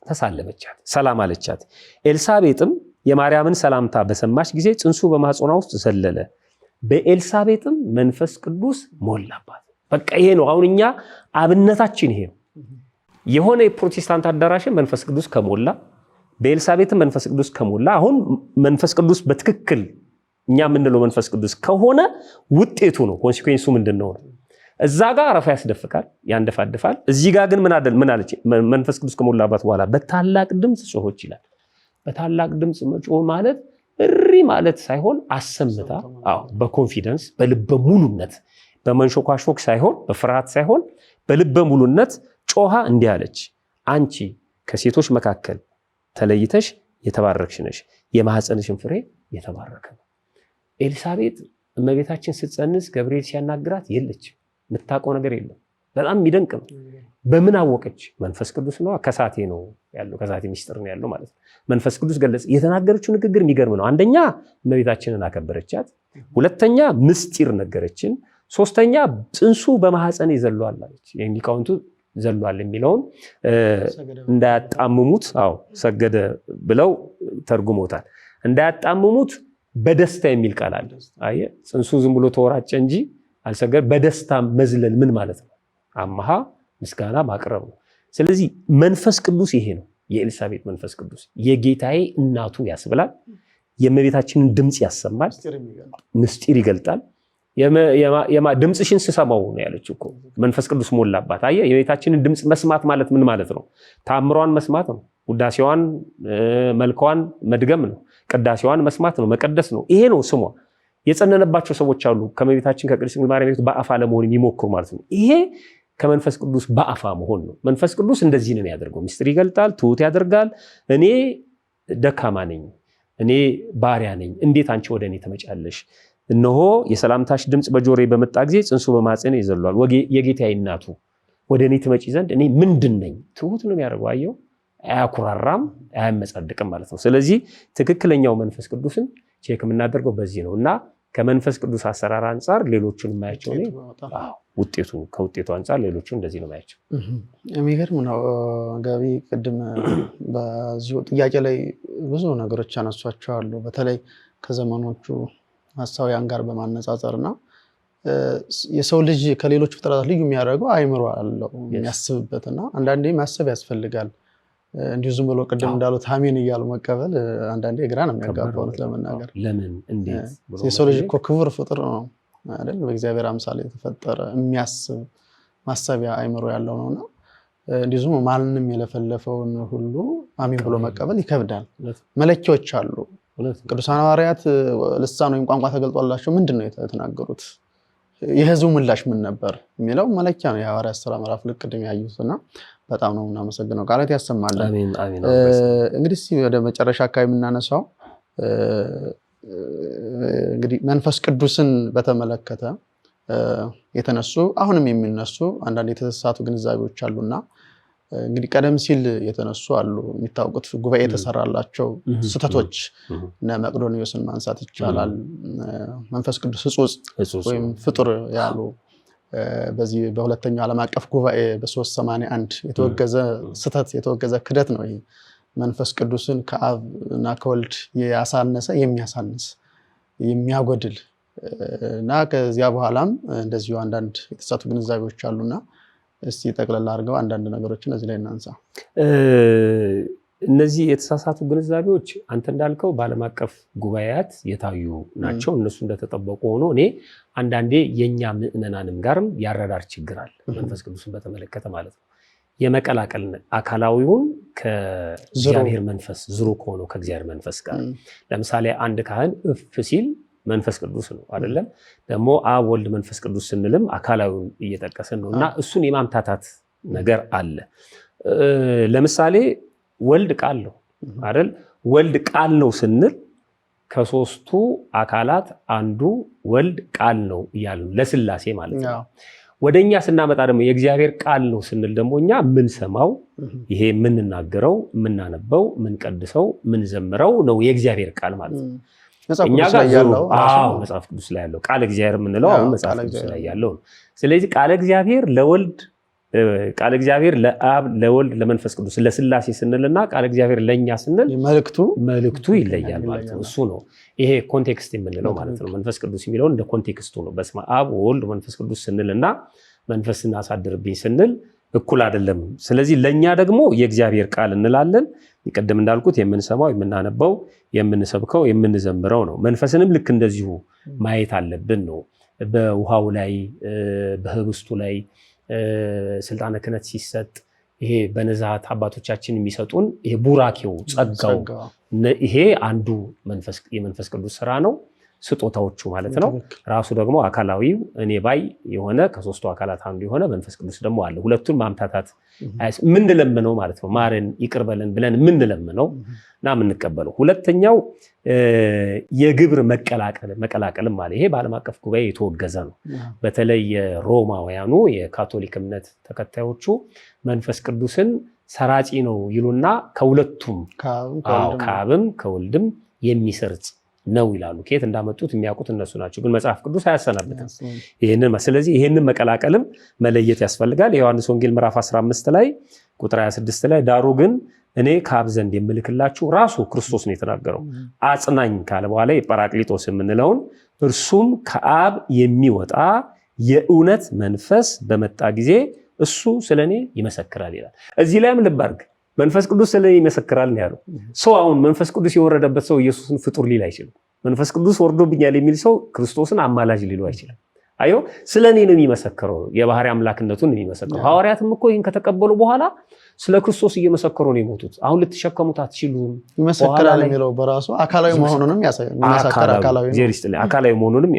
ተሳለመቻት፣ ሰላም አለቻት። ኤልሳቤጥም የማርያምን ሰላምታ በሰማች ጊዜ ጽንሱ በማህፀኗ ውስጥ ዘለለ፣ በኤልሳቤጥም መንፈስ ቅዱስ ሞላባት። በቃ ይሄ ነው አሁን እኛ አብነታችን ይሄ ነው። የሆነ የፕሮቴስታንት አዳራሽን መንፈስ ቅዱስ ከሞላ በኤልሳቤጥም መንፈስ ቅዱስ ከሞላ አሁን መንፈስ ቅዱስ በትክክል እኛ የምንለው መንፈስ ቅዱስ ከሆነ ውጤቱ ነው ኮንሲኩዌንሱ ምንድነው? እዛ ጋር አረፋ ያስደፍቃል ያንደፋድፋል። እዚህ ጋር ግን ምን አለች? መንፈስ ቅዱስ ከሞላባት በኋላ በታላቅ ድምጽ ጮኸች ይላል። በታላቅ ድምጽ መጮህ ማለት እሪ ማለት ሳይሆን አሰምታ በኮንፊደንስ በልበ ሙሉነት በመንሾካሾክ ሳይሆን በፍርሃት ሳይሆን በልበ ሙሉነት ጮሃ እንዲህ አለች፣ አንቺ ከሴቶች መካከል ተለይተሽ የተባረክሽ ነሽ፣ የማህፀንሽን ፍሬ የተባረከ ነው። ኤልሳቤጥ እመቤታችን ስትጸንስ ገብርኤል ሲያናግራት የለች፣ የምታውቀው ነገር የለም። በጣም የሚደንቅ ነው። በምን አወቀች? መንፈስ ቅዱስ ነው። ከሳቴ ነው ያለው፣ ከሳቴ ሚስጥር ነው ያለው ማለት ነው። መንፈስ ቅዱስ ገለጸ። የተናገረችው ንግግር የሚገርም ነው። አንደኛ እመቤታችንን አከበረቻት፣ ሁለተኛ ምስጢር ነገረችን፣ ሶስተኛ ጽንሱ በማህፀን ይዘሏል አለች። ሊቃውንቱ ዘሏል የሚለውን እንዳያጣምሙት ሰገደ ብለው ተርጉሞታል። እንዳያጣምሙት በደስታ የሚል ቃል አለ። አየህ ጽንሱ ዝም ብሎ ተወራጨ እንጂ አልሰገደ። በደስታ መዝለል ምን ማለት ነው? አማሃ ምስጋና ማቅረብ ነው። ስለዚህ መንፈስ ቅዱስ ይሄ ነው የኤልሳቤጥ መንፈስ ቅዱስ የጌታዬ እናቱ ያስብላል። የእመቤታችንን ድምፅ ያሰማል፣ ምስጢር ይገልጣል። ድምፅሽን ስሰማው ነው ያለችው እኮ መንፈስ ቅዱስ ሞላባት። አየህ፣ የእመቤታችንን ድምፅ መስማት ማለት ምን ማለት ነው? ተአምሯን መስማት ነው። ውዳሴዋን መልኳን መድገም ነው። ቅዳሴዋን መስማት ነው፣ መቀደስ ነው። ይሄ ነው ስሟ። የጸነነባቸው ሰዎች አሉ ከእመቤታችን ከቅድስት ድንግል ማርያም በአፋ ለመሆን የሚሞክሩ ማለት ነው። ይሄ ከመንፈስ ቅዱስ በአፋ መሆን ነው። መንፈስ ቅዱስ እንደዚህ ነው ያደርገው። ምስጢር ይገልጣል፣ ትሁት ያደርጋል። እኔ ደካማ ነኝ፣ እኔ ባሪያ ነኝ፣ እንዴት አንቺ ወደ እኔ ትመጫለሽ? እነሆ የሰላምታሽ ድምፅ በጆሮዬ በመጣ ጊዜ ጽንሱ በማኅፀኔ ይዘሏል። የጌታዬ እናቱ ወደ እኔ ትመጪ ዘንድ እኔ ምንድን ነኝ? ትሁት ነው የሚያደርገው። አየው፣ አያኩራራም፣ አያመጻድቅም ማለት ነው። ስለዚህ ትክክለኛው መንፈስ ቅዱስን ቼክ የምናደርገው በዚህ ነው እና ከመንፈስ ቅዱስ አሰራር አንጻር ሌሎቹን የማያቸው ከውጤቱ አንጻር ሌሎቹን እንደዚህ ነው የማያቸው። የሚገርም ነው። ጋቢ ቅድም በዚሁ ጥያቄ ላይ ብዙ ነገሮች ያነሷቸው አሉ። በተለይ ከዘመኖቹ ሐሳውያን ጋር በማነጻጸር እና የሰው ልጅ ከሌሎች ፍጥረታት ልዩ የሚያደርገው አይምሮ አለው የሚያስብበት እና አንዳንዴ ማሰብ ያስፈልጋል። እንዲሁ ዝም ብሎ ቅድም እንዳሉት አሜን እያሉ መቀበል አንዳንዴ ግራ ነው የሚያጋባው ለመናገር። ለምን እንዴት? የሰው ልጅ እኮ ክቡር ፍጡር ነው አይደል? በእግዚአብሔር አምሳል የተፈጠረ የሚያስብ ማሰቢያ አይምሮ ያለው ነውና እንዲሁ ዝም ማንንም የለፈለፈውን ሁሉ አሜን ብሎ መቀበል ይከብዳል። መለኪያዎች አሉ። ቅዱሳን ሐዋርያት ልሳን ወይም ቋንቋ ተገልጦላቸው ምንድን ነው የተናገሩት? የህዝቡ ምላሽ ምን ነበር የሚለው መለኪያ ነው። የሐዋርያት ሥራ ምዕራፍ ቅድም ያዩትና በጣም ነው እናመሰግነው። ቃላት ያሰማልን። እንግዲህ ወደ መጨረሻ አካባቢ የምናነሳው እንግዲህ መንፈስ ቅዱስን በተመለከተ የተነሱ አሁንም የሚነሱ አንዳንድ የተሳሳቱ ግንዛቤዎች አሉና እንግዲህ ቀደም ሲል የተነሱ አሉ የሚታወቁት ጉባኤ የተሰራላቸው ስህተቶች እና መቅዶኒዮስን ማንሳት ይቻላል። መንፈስ ቅዱስ ሕጹጽ ወይም ፍጡር ያሉ በዚህ በሁለተኛው ዓለም አቀፍ ጉባኤ በ381 የተወገዘ ስህተት የተወገዘ ክደት ነው። ይሄ መንፈስ ቅዱስን ከአብ እና ከወልድ ያሳነሰ የሚያሳንስ የሚያጎድል እና ከዚያ በኋላም እንደዚሁ አንዳንድ የተሳሳቱ ግንዛቤዎች አሉና እስቲ ጠቅለል አድርገው አንዳንድ ነገሮችን እዚህ ላይ እናንሳ። እነዚህ የተሳሳቱ ግንዛቤዎች አንተ እንዳልከው በዓለም አቀፍ ጉባኤያት የታዩ ናቸው። እነሱ እንደተጠበቁ ሆኖ እኔ አንዳንዴ የኛ ምዕመናንም ጋርም ያረዳር ችግር አለ። መንፈስ ቅዱስን በተመለከተ ማለት ነው። የመቀላቀል አካላዊውን ከእግዚአብሔር መንፈስ ዝሩ ከሆነው ከእግዚአብሔር መንፈስ ጋር ለምሳሌ አንድ ካህን እፍ ሲል መንፈስ ቅዱስ ነው አይደለም? ደግሞ አብ ወልድ መንፈስ ቅዱስ ስንልም አካላዊውን እየጠቀስን ነው እና እሱን የማምታታት ነገር አለ። ለምሳሌ ወልድ ቃል ነው አይደል? ወልድ ቃል ነው ስንል ከሶስቱ አካላት አንዱ ወልድ ቃል ነው እያልን ለስላሴ ማለት ነው። ወደኛ ስናመጣ ደግሞ የእግዚአብሔር ቃል ነው ስንል ደግሞ እኛ የምንሰማው ይሄ የምንናገረው የምናነበው የምንቀድሰው የምንዘምረው ነው የእግዚአብሔር ቃል ማለት ነው። እኛ ጋር መጽሐፍ ቅዱስ ላይ ያለው ቃል እግዚአብሔር የምንለው አሁን መጽሐፍ ቅዱስ ላይ ያለው ነው። ስለዚህ ቃል እግዚአብሔር ለወልድ ቃል እግዚአብሔር ለአብ ለወልድ ለመንፈስ ቅዱስ ለስላሴ ስንልና ቃል እግዚአብሔር ለኛ ስንል መልእክቱ ይለያል ማለት ነው። እሱ ነው ይሄ ኮንቴክስት የምንለው ማለት ነው። መንፈስ ቅዱስ የሚለው እንደ ኮንቴክስቱ ነው። በስመ አብ ወልድ መንፈስ ቅዱስ ስንልና መንፈስን አሳድርብኝ ስንል እኩል አይደለም። ስለዚህ ለኛ ደግሞ የእግዚአብሔር ቃል እንላለን። ቅድም እንዳልኩት የምንሰማው የምናነበው የምንሰብከው የምንዘምረው ነው። መንፈስንም ልክ እንደዚሁ ማየት አለብን ነው። በውሃው ላይ በህብስቱ ላይ ስልጣነ ክህነት ሲሰጥ ይሄ በነዛት አባቶቻችን የሚሰጡን ይሄ ቡራኬው ጸጋው ይሄ አንዱ የመንፈስ ቅዱስ ስራ ነው። ስጦታዎቹ ማለት ነው። ራሱ ደግሞ አካላዊው እኔ ባይ የሆነ ከሶስቱ አካላት አንዱ የሆነ መንፈስ ቅዱስ ደግሞ አለ። ሁለቱን ማምታታት ምን ለምነው ማለት ነው። ማረን ይቅር በለን ብለን ምን ለምነው እና የምንቀበለው። ሁለተኛው የግብር መቀላቀልም ማለት ይሄ በዓለም አቀፍ ጉባኤ የተወገዘ ነው። በተለይ የሮማውያኑ የካቶሊክ እምነት ተከታዮቹ መንፈስ ቅዱስን ሰራጺ ነው ይሉና ከሁለቱም ከአብም ከወልድም የሚሰርጽ ነው ይላሉ። ከየት እንዳመጡት የሚያውቁት እነሱ ናቸው። ግን መጽሐፍ ቅዱስ አያሰናብትም ይሄንን። ስለዚህ ይሄንን መቀላቀልም መለየት ያስፈልጋል። የዮሐንስ ወንጌል ምዕራፍ 15 ላይ ቁጥር 26 ላይ ዳሩ ግን እኔ ከአብ ዘንድ የምልክላችሁ ራሱ ክርስቶስ ነው የተናገረው። አጽናኝ ካለ በኋላ የጰራቅሊጦስ የምንለውን እርሱም ከአብ የሚወጣ የእውነት መንፈስ በመጣ ጊዜ እሱ ስለኔ ይመሰክራል ይላል። እዚህ ላይም ልብ አድርግ መንፈስ ቅዱስ ስለኔ ይመሰክራል ነው ያለው። ሰው አሁን መንፈስ ቅዱስ የወረደበት ሰው ኢየሱስን ፍጡር ሊል አይችልም። መንፈስ ቅዱስ ወርዶብኛል የሚል ሰው ክርስቶስን አማላጅ ሊሉ አይችልም። አዮ ስለኔ ነው የሚመሰክረው፣ የባህሪ አምላክነቱን ነው የሚመሰክረው። ሐዋርያትም እኮ ይሄን ከተቀበሉ በኋላ ስለ ክርስቶስ እየመሰከሩ ነው የሞቱት። አሁን ልትሸከሙት አትችሉም። ይመሰክራል የሚለው በራሱ አካላዊ መሆኑንም አካላዊ መሆኑንም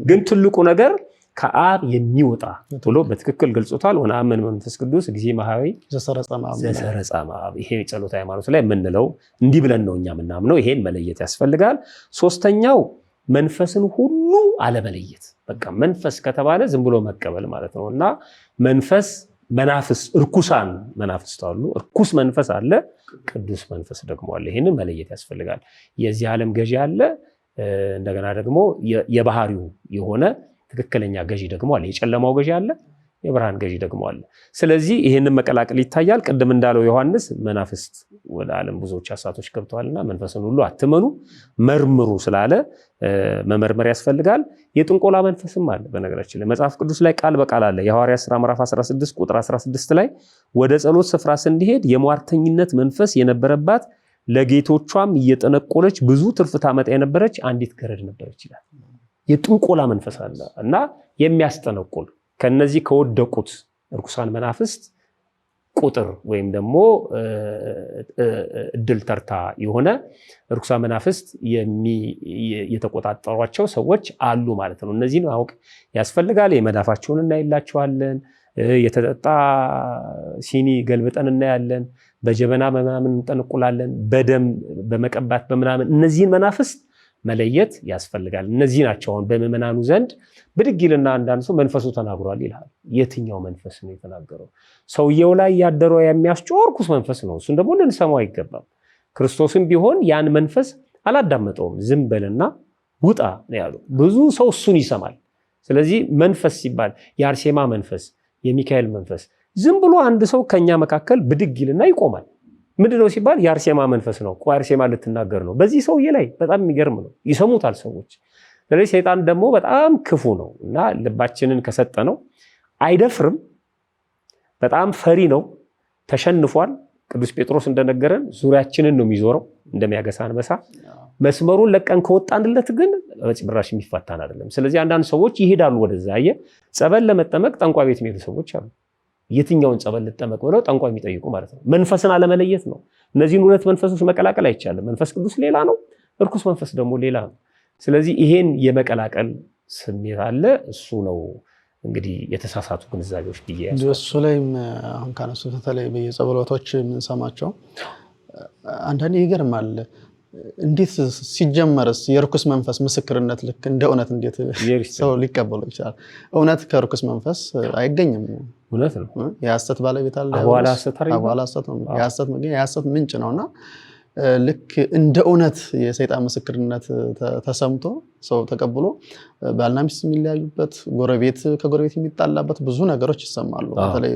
ግን ትልቁ ነገር ከአብ የሚወጣ ብሎ በትክክል ገልጾታል። ወነአምን መንፈስ ቅዱስ እግዚእ መሐዊ ዘሰረጸ እምአብ። ይሄ ጸሎተ ሃይማኖት ላይ የምንለው እንዲህ ብለን ነው እኛ የምናምነው። ይሄን መለየት ያስፈልጋል። ሶስተኛው መንፈስን ሁሉ አለመለየት። በቃ መንፈስ ከተባለ ዝም ብሎ መቀበል ማለት ነው እና መንፈስ መናፍስ እርኩሳን መናፍስት አሉ። እርኩስ መንፈስ አለ፣ ቅዱስ መንፈስ ደግሞ አለ። ይሄንን መለየት ያስፈልጋል። የዚህ ዓለም ገዢ አለ፣ እንደገና ደግሞ የባህሪው የሆነ ትክክለኛ ገዢ ደግሞ አለ። የጨለማው ገዢ አለ፣ የብርሃን ገዢ ደግሞ አለ። ስለዚህ ይሄንን መቀላቀል ይታያል። ቅድም እንዳለው ዮሐንስ መናፍስት ወደ ዓለም ብዙዎች አሳቶች ገብተዋልና መንፈስን ሁሉ አትመኑ መርምሩ ስላለ መመርመር ያስፈልጋል። የጥንቆላ መንፈስም አለ። በነገራችን ላይ መጽሐፍ ቅዱስ ላይ ቃል በቃል አለ። የሐዋርያት ሥራ ምዕራፍ 16 ቁጥር 16 ላይ ወደ ጸሎት ስፍራ ስንሄድ የሟርተኝነት መንፈስ የነበረባት ለጌቶቿም እየጠነቆለች ብዙ ትርፍ ታመጣ የነበረች አንዲት ገረድ ነበረች ይላል። የጥንቆላ መንፈስ አለ እና የሚያስጠነቁል ከነዚህ ከወደቁት እርኩሳን መናፍስት ቁጥር ወይም ደግሞ እድል ተርታ የሆነ እርኩሳን መናፍስት የተቆጣጠሯቸው ሰዎች አሉ ማለት ነው። እነዚህን ማወቅ ያስፈልጋል። የመዳፋቸውን እናይላቸዋለን። የተጠጣ ሲኒ ገልብጠን እናያለን። በጀበና በምናምን እንጠነቁላለን። በደም በመቀባት በምናምን እነዚህን መናፍስት መለየት ያስፈልጋል። እነዚህ ናቸው አሁን በምዕመናኑ ዘንድ ብድግ ይልና አንዳንድ ሰው መንፈሱ ተናግሯል ይላል። የትኛው መንፈስ ነው የተናገረው? ሰውየው ላይ ያደረው የሚያስጮህ ርኩስ መንፈስ ነው። እሱን ደግሞ ልንሰማው አይገባም። ክርስቶስም ቢሆን ያን መንፈስ አላዳመጠውም። ዝም በልና ውጣ ነው ያለው። ብዙ ሰው እሱን ይሰማል። ስለዚህ መንፈስ ሲባል የአርሴማ መንፈስ፣ የሚካኤል መንፈስ ዝም ብሎ አንድ ሰው ከኛ መካከል ብድግ ይልና ይቆማል። ምንድነው ሲባል የአርሴማ መንፈስ ነው። አርሴማ ልትናገር ነው። በዚህ ሰውዬ ላይ በጣም የሚገርም ነው። ይሰሙታል ሰዎች። ስለዚህ ሰይጣን ደግሞ በጣም ክፉ ነው እና ልባችንን ከሰጠነው አይደፍርም። በጣም ፈሪ ነው። ተሸንፏል። ቅዱስ ጴጥሮስ እንደነገረን ዙሪያችንን ነው የሚዞረው እንደሚያገሳ አንበሳ። መስመሩን ለቀን ከወጣንለት ግን በጭራሽ የሚፈታን አይደለም። ስለዚህ አንዳንድ ሰዎች ይሄዳሉ ወደዛ። ጸበል ለመጠመቅ ጠንቋይ ቤት የሚሄዱ ሰዎች አሉ። የትኛውን ጸበል ልጠመቅ ብለው ጠንቋይ የሚጠይቁ ማለት ነው። መንፈስን አለመለየት ነው። እነዚህን ሁለት መንፈሶች መቀላቀል አይቻልም። መንፈስ ቅዱስ ሌላ ነው፣ እርኩስ መንፈስ ደግሞ ሌላ ነው። ስለዚህ ይሄን የመቀላቀል ስሜት አለ። እሱ ነው እንግዲህ የተሳሳቱ ግንዛቤዎች ብዬ እሱ ላይም አሁን ካነሱት በተለይ በየጸበሎቶች የምንሰማቸው አንዳንዴ ይገርማል። እንዴት ሲጀመርስ የርኩስ መንፈስ ምስክርነት ልክ እንደ እውነት እንዴት ሰው ሊቀበለው ይችላል? እውነት ከርኩስ መንፈስ አይገኝም። እውነት ነው። የሐሰት ባለቤት አለ። አቧላ ሐሰት ነው። የሐሰት ምንጭ ነውና ልክ እንደ እውነት የሰይጣን ምስክርነት ተሰምቶ ሰው ተቀብሎ ባልና ሚስት የሚለያዩበት፣ ጎረቤት ከጎረቤት የሚጣላበት ብዙ ነገሮች ይሰማሉ። በተለይ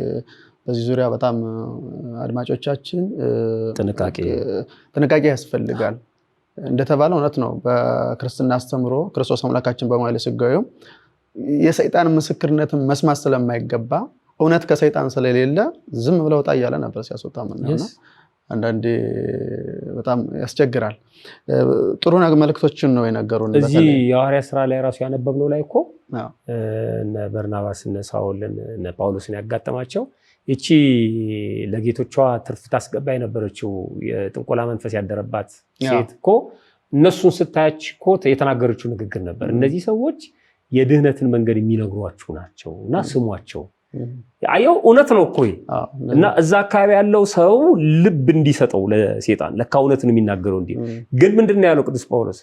በዚህ ዙሪያ በጣም አድማጮቻችን ጥንቃቄ ያስፈልጋል። እንደተባለው እውነት ነው። በክርስትና አስተምሮ ክርስቶስ አምላካችን በመዋዕለ ሥጋዌው የሰይጣን ምስክርነትን መስማት ስለማይገባ እውነት ከሰይጣን ስለሌለ ዝም ብለው ወጣ እያለ ነበር ሲያስወጣ ምናምን። አንዳንዴ በጣም ያስቸግራል። ጥሩ መልእክቶችን ነው የነገሩን። እዚህ የሐዋርያት ሥራ ላይ ራሱ ያነበብነው ላይ እኮ እነ በርናባስ እነ ሳውልን እነ ጳውሎስን ያጋጠማቸው እቺ ለጌቶቿ ትርፍ ታስገባ የነበረችው የጥንቆላ መንፈስ ያደረባት ሴት እኮ እነሱን ስታያች እኮ የተናገረችው ንግግር ነበር። እነዚህ ሰዎች የድህነትን መንገድ የሚነግሯችሁ ናቸው እና ስሟቸው። አየው እውነት ነው እኮ እና እዛ አካባቢ ያለው ሰው ልብ እንዲሰጠው ለሰይጣን ለካ እውነትን የሚናገረው እንዴ። ግን ምንድነው ያለው ቅዱስ ጳውሎስ?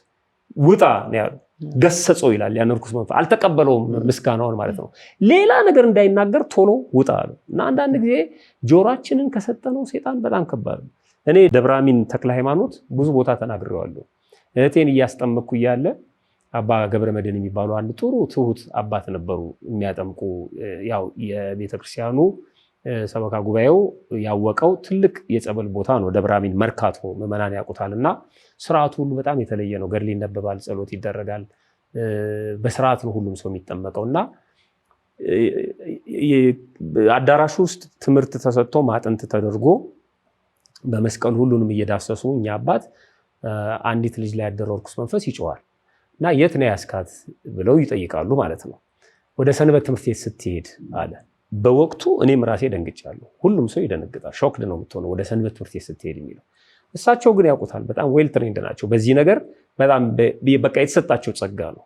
ውጣ ነው ያለው። ገሰጸው ይላል። ያን ርኩስ መንፈስ አልተቀበለውም ምስጋናውን ማለት ነው። ሌላ ነገር እንዳይናገር ቶሎ ውጣ አለው። እና አንዳንድ ጊዜ ጆሮአችንን ከሰጠነው ሰይጣን በጣም ከባድ ነው። እኔ ደብረ አሚን ተክለ ሃይማኖት ብዙ ቦታ ተናግሬዋለሁ። እህቴን እያስጠመቅኩ እያለ አባ ገብረ መድኅን የሚባሉ አንድ ጥሩ ትሁት አባት ነበሩ የሚያጠምቁ። ያው የቤተክርስቲያኑ ሰበካ ጉባኤው ያወቀው ትልቅ የጸበል ቦታ ነው ደብረ አሚን መርካቶ፣ ምዕመናን ያውቁታልና ስርዓቱ ሁሉ በጣም የተለየ ነው። ገድል ይነበባል፣ ጸሎት ይደረጋል። በስርዓት ነው ሁሉም ሰው የሚጠመቀውና አዳራሹ ውስጥ ትምህርት ተሰጥቶ ማጥንት ተደርጎ በመስቀል ሁሉንም እየዳሰሱ እኛ አባት አንዲት ልጅ ላይ ያደረው ርኩስ መንፈስ ይጮሃል እና የት ነው ያስካት ብለው ይጠይቃሉ ማለት ነው። ወደ ሰንበት ትምህርት ቤት ስትሄድ አለ። በወቅቱ እኔም ራሴ ደንግጫለሁ። ሁሉም ሰው ይደነግጣል። ሾክድ ነው የምትሆነው ወደ ሰንበት ትምህርት ቤት ስትሄድ የሚለው። እሳቸው ግን ያውቁታል። በጣም ዌል ትሬንድ ናቸው በዚህ ነገር። በጣም በቃ የተሰጣቸው ጸጋ ነው።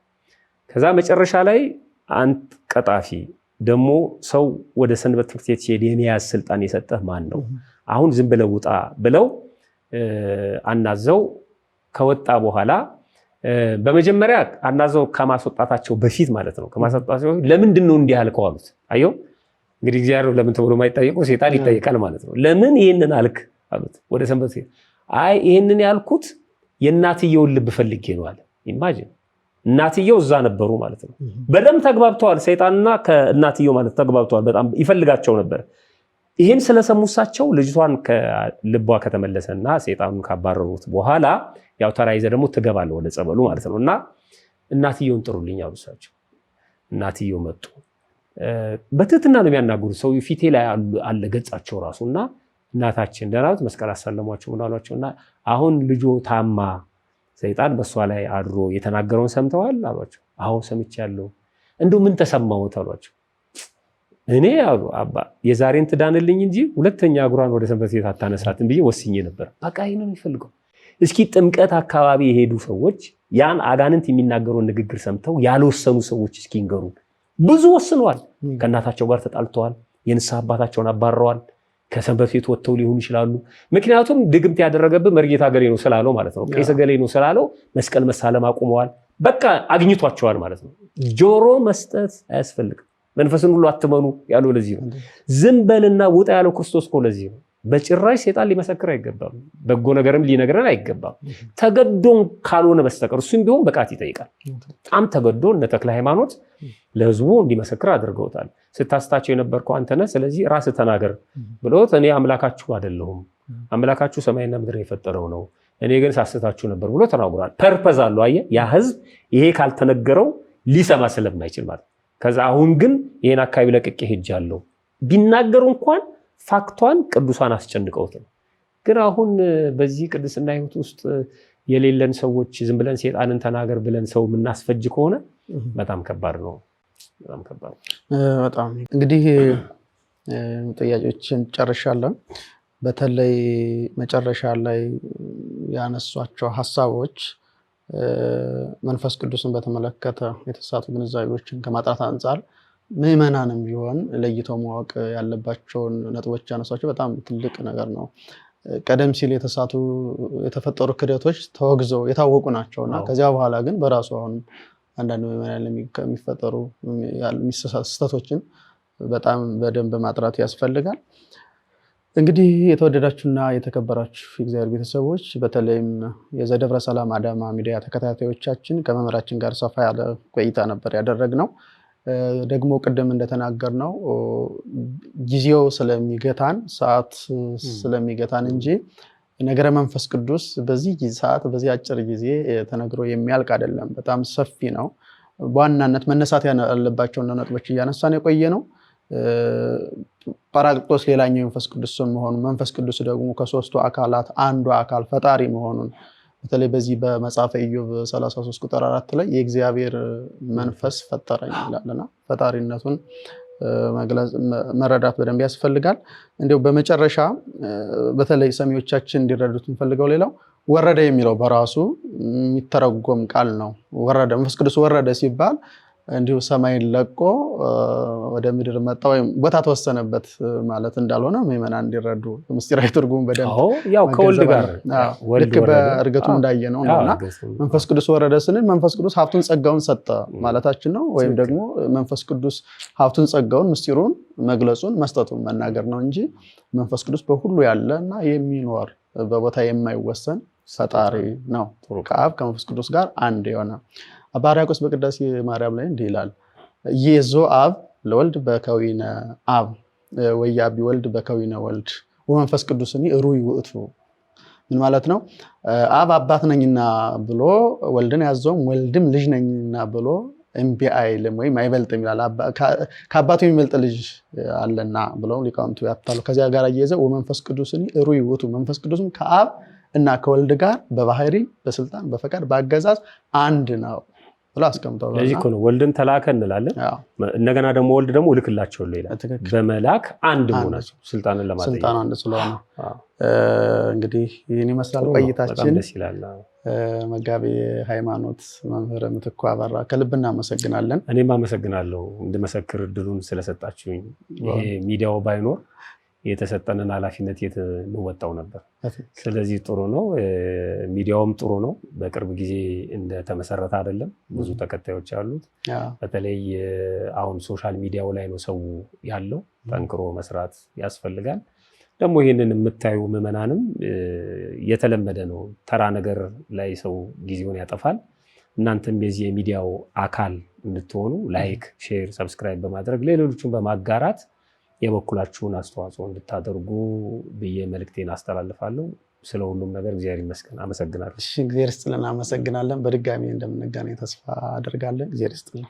ከዛ መጨረሻ ላይ አንተ ቀጣፊ ደግሞ ሰው ወደ ሰንበት ትምህርት ቤት ሲሄድ የመያዝ ስልጣን የሰጠህ ማን ነው? አሁን ዝም ብለው ውጣ ብለው አናዘው ከወጣ በኋላ በመጀመሪያ አናዘው ከማስወጣታቸው በፊት ማለት ነው ከማስወጣታቸው በፊት ለምንድን ነው እንዲህ አልከው አሉት። አየው እንግዲህ እግዚአብሔር ለምን ተብሎ የማይጠየቀው ሰይጣን ይጠይቃል ማለት ነው። ለምን ይሄንን አልክ አሉት። ወደ ሰንበት ቤት አይ ይሄንን ያልኩት የእናትየውን ልብ ፈልጌ ነው አለ። ኢማጂን እናትየው እዛ ነበሩ ማለት ነው። በደም ተግባብተዋል። ሰይጣንና ከእናትየው ማለት ተግባብተዋል። በጣም ይፈልጋቸው ነበር። ይሄን ስለሰሙሳቸው ልጅቷን ከልቧ ከተመለሰና ሰይጣኑን ካባረሩት በኋላ ያው ተራይዘ ደግሞ ትገባለህ ወደ ጸበሉ ማለት ነው። እና እናትየውን ጥሩልኝ አሉሳቸው። እናትየው መጡ። በትህትና ነው የሚያናግሩት። ሰው ፊቴ ላይ አለ ገጻቸው ራሱና እናታችን ደህናት መስቀል አሳለሟቸው ምናሏቸውና አሁን ልጆ ታማ ሰይጣን በሷ ላይ አድሮ የተናገረውን ሰምተዋል አሏቸው። አዎ ሰምቻለሁ። እንደው ምን ተሰማዎት አሏቸው። እኔ አሉ አባ የዛሬን ትዳንልኝ እንጂ ሁለተኛ እግሯን ወደ ሰንበት ቤት አታነሳትም ብዬ ወስኜ ነበር። በቃ ይሄን ነው የሚፈልገው። እስኪ ጥምቀት አካባቢ የሄዱ ሰዎች ያን አጋንንት የሚናገረውን ንግግር ሰምተው ያልወሰኑ ሰዎች እስኪ ይንገሩ። ብዙ ወስነዋል። ከእናታቸው ጋር ተጣልተዋል። የንስሐ አባታቸውን አባረዋል። ከሰንበት ቤት ወጥተው ሊሆኑ ይችላሉ። ምክንያቱም ድግምት ያደረገብህ መርጌታ ገሌ ነው ስላለው ማለት ነው። ቄስ ገሌ ነው ስላለው መስቀል መሳለም አቁመዋል። በቃ አግኝቷቸዋል ማለት ነው። ጆሮ መስጠት አያስፈልግም። መንፈስን ሁሉ አትመኑ ያለው ለዚህ ነው። ዝም በልና ውጣ ያለው ክርስቶስ እኮ ለዚህ ነው። በጭራሽ ሰይጣን ሊመሰክር አይገባም። በጎ ነገርም ሊነግረን አይገባም። ተገዶን ካልሆነ በስተቀር እሱም ቢሆን በቃት ይጠይቃል። በጣም ተገዶ እነ ተክለ ሃይማኖት ለህዝቡ እንዲመሰክር አድርገውታል። ስታስታቸው የነበርከው አንተ ነህ፣ ስለዚህ ራስህ ተናገር ብሎት እኔ አምላካችሁ አይደለሁም፣ አምላካችሁ ሰማይና ምድር የፈጠረው ነው፣ እኔ ግን ሳስታችሁ ነበር ብሎ ተናግሯል። ፐርፐዝ አለው። አየህ ያ ህዝብ ይሄ ካልተነገረው ሊሰማ ስለማይችል ማለት። ከዛ አሁን ግን ይሄን አካባቢ ለቅቄ ሄጃለሁ ቢናገሩ እንኳን ፋክቷን ቅዱሳን አስጨንቀውት ነው። ግን አሁን በዚህ ቅድስና ህይወት ውስጥ የሌለን ሰዎች ዝም ብለን ሰይጣንን ተናገር ብለን ሰው የምናስፈጅ ከሆነ በጣም ከባድ ነው። በጣም ከባድ ነው። በጣም እንግዲህ ጥያቄዎችን ጨርሻለሁ። በተለይ መጨረሻ ላይ ያነሷቸው ሐሳቦች መንፈስ ቅዱስን በተመለከተ የተሳቱ ግንዛቤዎችን ከማጣት አንፃር ምዕመናንም ቢሆን ለይተው ማወቅ ያለባቸውን ነጥቦች ያነሷቸው በጣም ትልቅ ነገር ነው። ቀደም ሲል የተፈጠሩ ክደቶች ተወግዘው የታወቁ ናቸውና ከዚያ በኋላ ግን በራሱ አሁን አንዳንድ ምዕመናን የሚፈጠሩ ስህተቶችን በጣም በደንብ ማጥራት ያስፈልጋል። እንግዲህ የተወደዳችሁና የተከበራችሁ የእግዚአብሔር ቤተሰቦች በተለይም የዘደብረ ሰላም አዳማ ሚዲያ ተከታታዮቻችን ከመምህራችን ጋር ሰፋ ያለ ቆይታ ነበር ያደረግነው። ደግሞ ቅድም እንደተናገርነው ጊዜው ስለሚገታን ሰዓት ስለሚገታን እንጂ ነገረ መንፈስ ቅዱስ በዚህ ሰዓት በዚህ አጭር ጊዜ ተነግሮ የሚያልቅ አይደለም። በጣም ሰፊ ነው። በዋናነት መነሳት ያለባቸው ነጥቦች እያነሳን የቆየ ነው። ጳራቅሊጦስ ሌላኛው መንፈስ ቅዱስ መሆኑን፣ መንፈስ ቅዱስ ደግሞ ከሶስቱ አካላት አንዱ አካል ፈጣሪ መሆኑን በተለይ በዚህ በመጽሐፈ ኢዮብ 33 ቁጥር 4 ላይ የእግዚአብሔር መንፈስ ፈጠረኝ ይላልና ፈጣሪነቱን መረዳት በደንብ ያስፈልጋል። እንዲሁ በመጨረሻ በተለይ ሰሚዎቻችን እንዲረዱት እንፈልገው ሌላው ወረደ የሚለው በራሱ የሚተረጎም ቃል ነው። ወረደ መንፈስ ቅዱስ ወረደ ሲባል እንዲሁ ሰማይን ለቆ ወደ ምድር መጣ ወይም ቦታ ተወሰነበት ማለት እንዳልሆነ ምዕመናን እንዲረዱ ምስጢራዊ ትርጉም በደንብ ያው ከወልድ ጋር ልክ በእርገቱ እንዳየነው ነውና መንፈስ ቅዱስ ወረደ ስንል መንፈስ ቅዱስ ሀብቱን ጸጋውን ሰጠ ማለታችን ነው። ወይም ደግሞ መንፈስ ቅዱስ ሀብቱን ጸጋውን ምስጢሩን መግለጹን መስጠቱን መናገር ነው እንጂ መንፈስ ቅዱስ በሁሉ ያለና የሚኖር በቦታ የማይወሰን ፈጣሪ ነው። ከአብ ከመንፈስ ቅዱስ ጋር አንድ የሆነ አባ ሕርያቆስ በቅዳሴ ማርያም ላይ እንዲህ ይላል። ኢየዞ አብ ለወልድ በከዊነ አብ ወያቢ ወልድ በከዊነ ወልድ ወመንፈስ ቅዱስኒ ሩይ ውእቱ። ምን ማለት ነው? አብ አባት ነኝና ብሎ ወልድን ያዘውም ወልድም ልጅ ነኝና ብሎ እምቢ አይልም ወይም አይበልጥም ይላል። ከአባቱ የሚበልጥ ልጅ አለና ብለው ሊቃውንቱ ያትታሉ። ከዚያ ጋር አያይዘው ወመንፈስ ቅዱስኒ ሩይ ውእቱ መንፈስ ቅዱስም ከአብ እና ከወልድ ጋር በባህሪ በስልጣን በፈቃድ በአገዛዝ አንድ ነው ብለው አስቀምጠው። ለዚህ እኮ ነው ወልድን ተላከ እንላለን። እንደገና ደግሞ ወልድ ደግሞ እልክላቸዋለሁ ይላል። በመላክ አንድ መሆናቸው ስልጣንን ለማጠየቅ ስልጣን አንድ ስለሆነ እንግዲህ ይህን ይመስላል ቆይታችን። ደስ ይላል። መጋቤ ሃይማኖት መምህር ምትኩ አበራ ከልብ እናመሰግናለን። እኔም አመሰግናለሁ እንድመሰክር እድሉን ስለሰጣችሁኝ። ይሄ ሚዲያው ባይኖር የተሰጠንን ኃላፊነት እንወጣው ነበር። ስለዚህ ጥሩ ነው። ሚዲያውም ጥሩ ነው። በቅርብ ጊዜ እንደተመሰረተ አይደለም፣ ብዙ ተከታዮች አሉት። በተለይ አሁን ሶሻል ሚዲያው ላይ ነው ሰው ያለው። ጠንክሮ መስራት ያስፈልጋል። ደግሞ ይሄንን የምታዩ ምዕመናንም የተለመደ ነው። ተራ ነገር ላይ ሰው ጊዜውን ያጠፋል። እናንተም የዚህ የሚዲያው አካል እንድትሆኑ ላይክ፣ ሼር፣ ሰብስክራይብ በማድረግ ሌሎቹን በማጋራት የበኩላችሁን አስተዋጽኦ እንድታደርጉ ብዬ መልእክቴን አስተላልፋለሁ። ስለ ሁሉም ነገር እግዚአብሔር ይመስገን። አመሰግናለሁ። እግዚአብሔር ይስጥልን። አመሰግናለን። በድጋሚ እንደምንገናኝ ተስፋ አደርጋለን። እግዚአብሔር ይስጥልን።